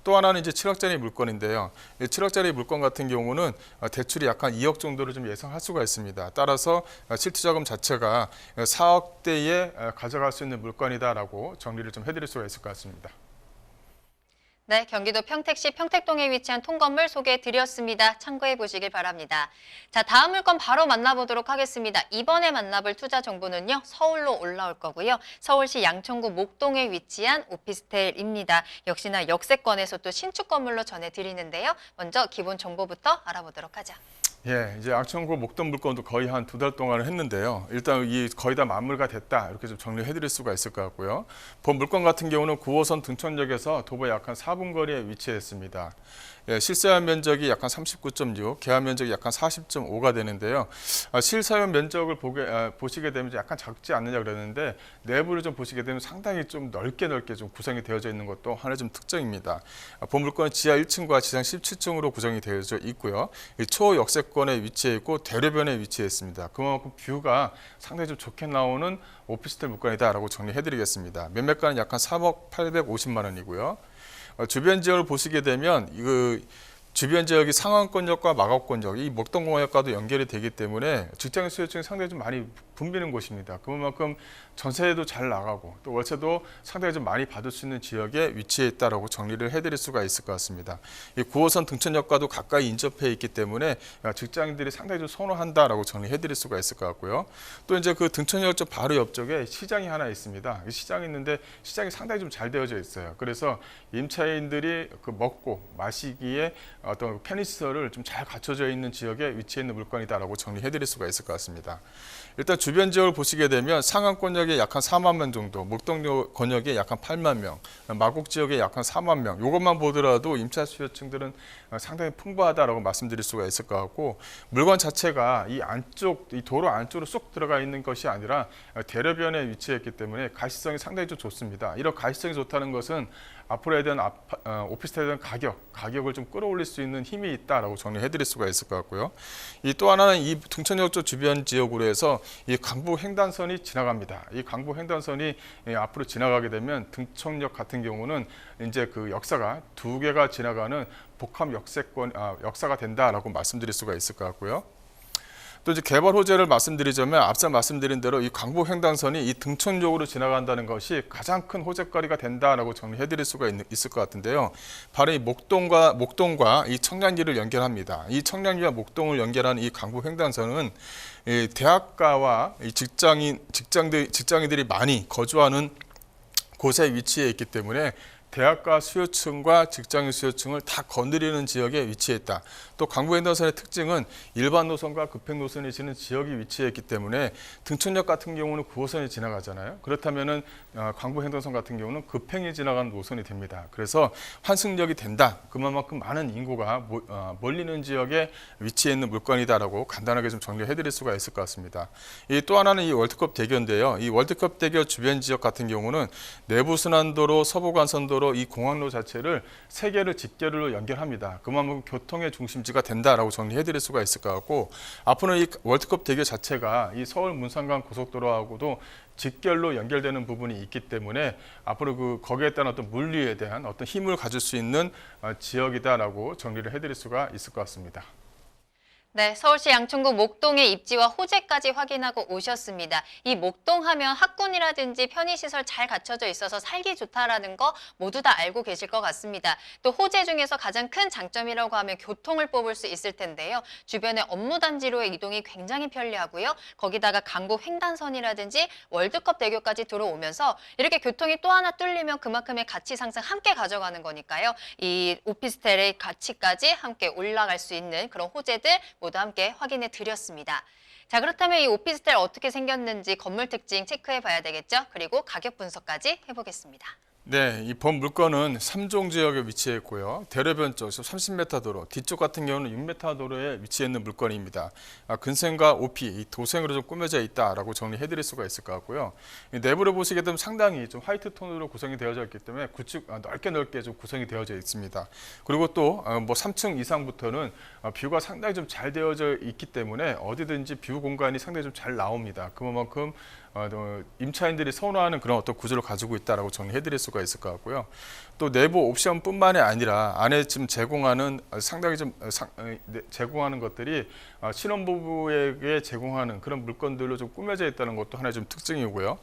또 하나는 이제 7억짜리 물건인데요. 7억짜리 물건 같은 경우는 대출이 약간 2억 정도를 좀 예상할 수가 있습니다. 따라서 실투자금 자체가 4억대에 가져갈 수 있는 물건이다라고 정리를 좀 해드릴 수가 있을 것 같습니다. 네, 경기도 평택시 평택동에 위치한 통건물 소개해 드렸습니다. 참고해 보시길 바랍니다. 자, 다음 물건 바로 만나보도록 하겠습니다. 이번에 만나볼 투자 정보는요, 서울로 올라올 거고요. 서울시 양천구 목동에 위치한 오피스텔입니다. 역시나 역세권에서 또 신축 건물로 전해드리는데요. 먼저 기본 정보부터 알아보도록 하죠. 예, 이제 양천구 목동 물건도 거의 한 2달 동안 했는데요. 일단 이 거의 다 마무리가 됐다 이렇게 좀 정리해 드릴 수가 있을 것 같고요. 본 물건 같은 경우는 9호선 등촌역에서 도보에 약한 4분 거리에 위치했습니다. 예, 실사용 면적이 약간 39.6, 계약 면적이 약간 40.5가 되는데요. 실사용 면적을 보시게 되면 약간 작지 않느냐 그랬는데 내부를 좀 보시게 되면 상당히 좀 넓게 좀 구성이 되어져 있는 것도 하나의 좀 특징입니다. 본 물건은 지하 1층과 지상 17층으로 구성이 되어져 있고요. 초역세권에 위치해 있고 대로변에 위치해 있습니다. 그만큼 뷰가 상당히 좀 좋게 나오는 오피스텔 물건이다라고 정리해드리겠습니다. 매매가는 약간 3억 850만 원이고요. 주변 지역을 보시게 되면 주변 지역이 상황권역과 마곡권역, 이 목동공역과도 연결이 되기 때문에 직장인 수요층이 상당히 좀 많이 붐비는 곳입니다. 그만큼 전세도 잘 나가고 또 월세도 상당히 좀 많이 받을 수 있는 지역에 위치해 있다라고 정리를 해드릴 수가 있을 것 같습니다. 이 9호선 등촌역과도 가까이 인접해 있기 때문에 직장인들이 상당히 좀 선호한다라고 정리해드릴 수가 있을 것 같고요. 또 이제 그 등촌역 쪽 바로 옆쪽에 시장이 하나 있습니다. 시장이 있는데 시장이 상당히 좀 잘 되어져 있어요. 그래서 임차인들이 그 먹고 마시기에 어떤 편의시설을 좀 잘 갖춰져 있는 지역에 위치해 있는 물건이다라고 정리해드릴 수가 있을 것 같습니다. 일단 주변 지역을 보시게 되면 상암권역에 약 한 4만 명 정도, 목동권역에 약 한 8만 명, 마곡 지역에 약 한 4만 명. 이것만 보더라도 임차 수요층들은 상당히 풍부하다라고 말씀드릴 수가 있을 것 같고, 물건 자체가 이 안쪽, 이 도로 안쪽으로 쏙 들어가 있는 것이 아니라 대로변에 위치했기 때문에 가시성이 상당히 좀 좋습니다. 이런 가시성이 좋다는 것은 앞으로에 대한 오피스텔에 대한 가격을 좀 끌어올릴 수 있는 힘이 있다라고 정리해드릴 수가 있을 것 같고요. 이 또 하나는 이 등촌역 쪽 주변 지역으로 해서 이 강북 횡단선이 지나갑니다. 이 강북 횡단선이 앞으로 지나가게 되면 등촌역 같은 경우는 이제 그 역사가 2개가 지나가는 복합 역사가 된다라고 말씀드릴 수가 있을 것 같고요. 또 이제 개발 호재를 말씀드리자면 앞서 말씀드린 대로 이 강북 횡단선이 이 등촌역으로 지나간다는 것이 가장 큰 호재거리가 된다라고 정리해드릴 수가 있을 것 같은데요. 바로 이 목동과 이 청량리를 연결합니다. 이 청량리와 목동을 연결하는 이 강북 횡단선은 이 대학가와 이 직장인들이 많이 거주하는 곳에 위치해 있기 때문에 대학가 수요층과 직장인 수요층을 다 거느리는 지역에 위치해 있다. 또 강북횡단선의 특징은 일반 노선과 급행 노선이 지는 지역이 위치해 있기 때문에 등촌역 같은 경우는 9호선이 지나가잖아요. 그렇다면은 강북횡단선 같은 경우는 급행이 지나가는 노선이 됩니다. 그래서 환승역이 된다. 그만큼 많은 인구가 몰리는 지역에 위치해 있는 물건이다라고 간단하게 좀 정리해드릴 수가 있을 것 같습니다. 또 하나는 이 월드컵 대교인데요. 이 월드컵 대교 주변 지역 같은 경우는 내부순환도로, 서부간선도로 이 공항로 자체를 3개를 직결로 연결합니다. 그만큼 교통의 중심지가 된다라고 정리해드릴 수가 있을 것 같고, 앞으로는 이 월드컵 대교 자체가 이 서울 문산간 고속도로하고도 직결로 연결되는 부분이 있기 때문에 앞으로 거기에 따른 어떤 물류에 대한 어떤 힘을 가질 수 있는 지역이다라고 정리를 해드릴 수가 있을 것 같습니다. 네, 서울시 양천구 목동의 입지와 호재까지 확인하고 오셨습니다. 이 목동하면 학군이라든지 편의시설 잘 갖춰져 있어서 살기 좋다라는 거 모두 다 알고 계실 것 같습니다. 또 호재 중에서 가장 큰 장점이라고 하면 교통을 뽑을 수 있을 텐데요. 주변에 업무단지로의 이동이 굉장히 편리하고요. 거기다가 강북 횡단선이라든지 월드컵 대교까지 들어오면서 이렇게 교통이 또 하나 뚫리면 그만큼의 가치 상승 함께 가져가는 거니까요. 이 오피스텔의 가치까지 함께 올라갈 수 있는 그런 호재들 모두 함께 확인해 드렸습니다. 자, 그렇다면 이 오피스텔 어떻게 생겼는지 건물 특징 체크해 봐야 되겠죠? 그리고 가격 분석까지 해보겠습니다. 네, 이 본 물건은 3종 지역에 위치해 있고요. 대로변 쪽 30m 도로, 뒤쪽 같은 경우는 6m 도로에 위치해 있는 물건입니다. 근생과 OP, 이 도생으로 좀 꾸며져 있다라고 정리해드릴 수가 있을 것 같고요. 내부를 보시게 되면 상당히 좀 화이트 톤으로 구성이 되어져 있기 때문에 넓게 좀 구성이 되어져 있습니다. 그리고 또 3층 이상부터는 뷰가 상당히 좀 잘 되어져 있기 때문에 어디든지 뷰 공간이 상당히 좀 잘 나옵니다. 그만큼 임차인들이 선호하는 그런 어떤 구조를 가지고 있다라고 정리해드릴 수가 있을 것 같고요. 또 내부 옵션뿐만이 아니라 안에 지금 제공하는 상당히 좀 제공하는 것들이 신혼부부에게 제공하는 그런 물건들로 좀 꾸며져 있다는 것도 하나의 좀 특징이고요.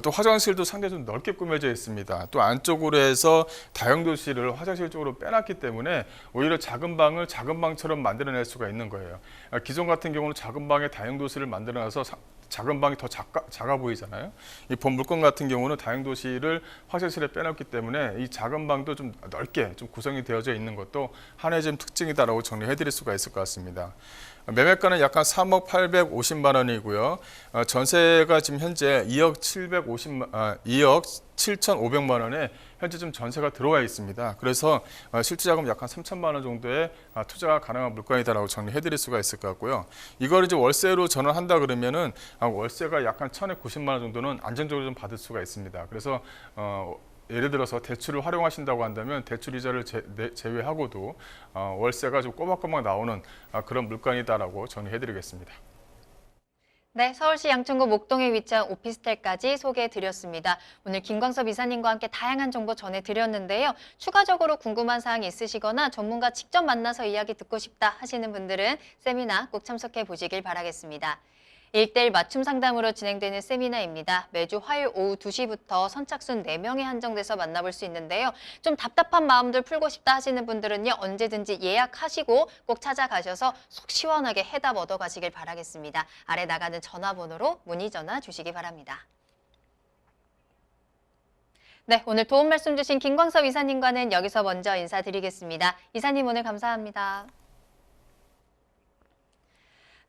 또 화장실도 상당히 좀 넓게 꾸며져 있습니다. 또 안쪽으로 해서 다용도실을 화장실 쪽으로 빼놨기 때문에 오히려 작은 방을 작은 방처럼 만들어낼 수가 있는 거예요. 기존 같은 경우는 작은 방에 다용도실을 만들어놔서 작은 방이 더 작아 보이잖아요. 이 본 물건 같은 경우는 다용도실을 화장실에 빼놨기 때문에 이 작은 방도 좀 넓게 좀 구성이 되어져 있는 것도 하나의 좀 특징이다라고 정리해드릴 수가 있을 것 같습니다. 매매가는 약 한 3억 850만 원이고요. 전세가 지금 현재 2억 7,500만 원에 현재 좀 전세가 들어와 있습니다. 그래서 실제 자금 약 한 3천만 원 정도의 투자가 가능한 물건이다라고 정리해드릴 수가 있을 것 같고요. 이걸 이제 월세로 전환한다 그러면은 월세가 약 한 1,090만 원 정도는 안정적으로 좀 받을 수가 있습니다. 그래서 예를 들어서 대출을 활용하신다고 한다면 대출 이자를 제외하고도 월세가 좀 꼬박꼬박 나오는 그런 물건이다라고 정리해드리겠습니다. 네, 서울시 양천구 목동에 위치한 오피스텔까지 소개해드렸습니다. 오늘 김광섭 이사님과 함께 다양한 정보 전해드렸는데요. 추가적으로 궁금한 사항이 있으시거나 전문가 직접 만나서 이야기 듣고 싶다 하시는 분들은 세미나 꼭 참석해 보시길 바라겠습니다. 1:1 맞춤 상담으로 진행되는 세미나입니다. 매주 화요일 오후 2시부터 선착순 4명이 한정돼서 만나볼 수 있는데요. 좀 답답한 마음들 풀고 싶다 하시는 분들은요. 언제든지 예약하시고 꼭 찾아가셔서 속 시원하게 해답 얻어가시길 바라겠습니다. 아래 나가는 전화번호로 문의 전화 주시기 바랍니다. 네, 오늘 도움 말씀 주신 김광섭 이사님과는 여기서 먼저 인사드리겠습니다. 이사님 오늘 감사합니다.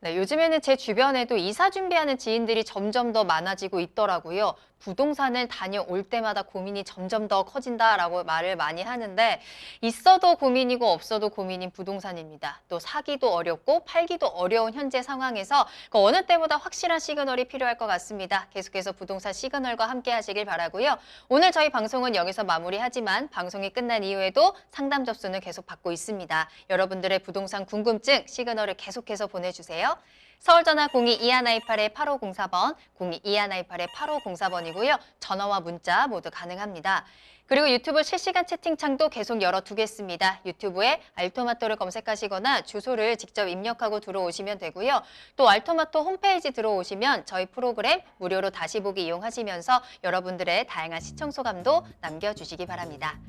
네, 요즘에는 제 주변에도 이사 준비하는 지인들이 점점 더 많아지고 있더라고요. 부동산을 다녀올 때마다 고민이 점점 더 커진다라고 말을 많이 하는데 있어도 고민이고 없어도 고민인 부동산입니다. 또 사기도 어렵고 팔기도 어려운 현재 상황에서 어느 때보다 확실한 시그널이 필요할 것 같습니다. 계속해서 부동산 시그널과 함께 하시길 바라고요. 오늘 저희 방송은 여기서 마무리하지만 방송이 끝난 이후에도 상담 접수는 계속 받고 있습니다. 여러분들의 부동산 궁금증 시그널을 계속해서 보내주세요. 서울전화 02-2128-8504번, 02-2128-8504번이고요. 전화와 문자 모두 가능합니다. 그리고 유튜브 실시간 채팅창도 계속 열어두겠습니다. 유튜브에 알토마토를 검색하시거나 주소를 직접 입력하고 들어오시면 되고요. 또 알토마토 홈페이지 들어오시면 저희 프로그램 무료로 다시 보기 이용하시면서 여러분들의 다양한 시청 소감도 남겨주시기 바랍니다.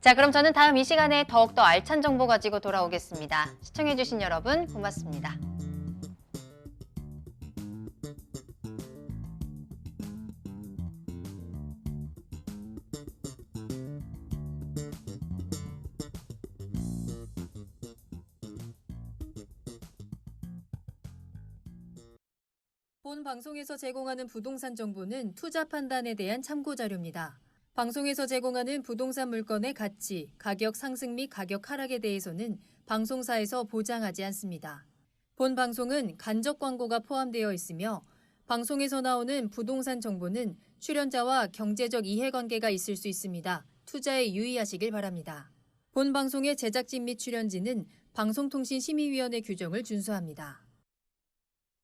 자, 그럼 저는 다음 이 시간에 더욱더 알찬 정보 가지고 돌아오겠습니다. 시청해주신 여러분 고맙습니다. 본 방송에서 제공하는 부동산 정보는 투자 판단에 대한 참고 자료입니다. 방송에서 제공하는 부동산 물건의 가치, 가격 상승 및 가격 하락에 대해서는 방송사에서 보장하지 않습니다. 본 방송은 간접 광고가 포함되어 있으며 방송에서 나오는 부동산 정보는 출연자와 경제적 이해관계가 있을 수 있습니다. 투자에 유의하시길 바랍니다. 본 방송의 제작진 및 출연진은 방송통신심의위원회 규정을 준수합니다.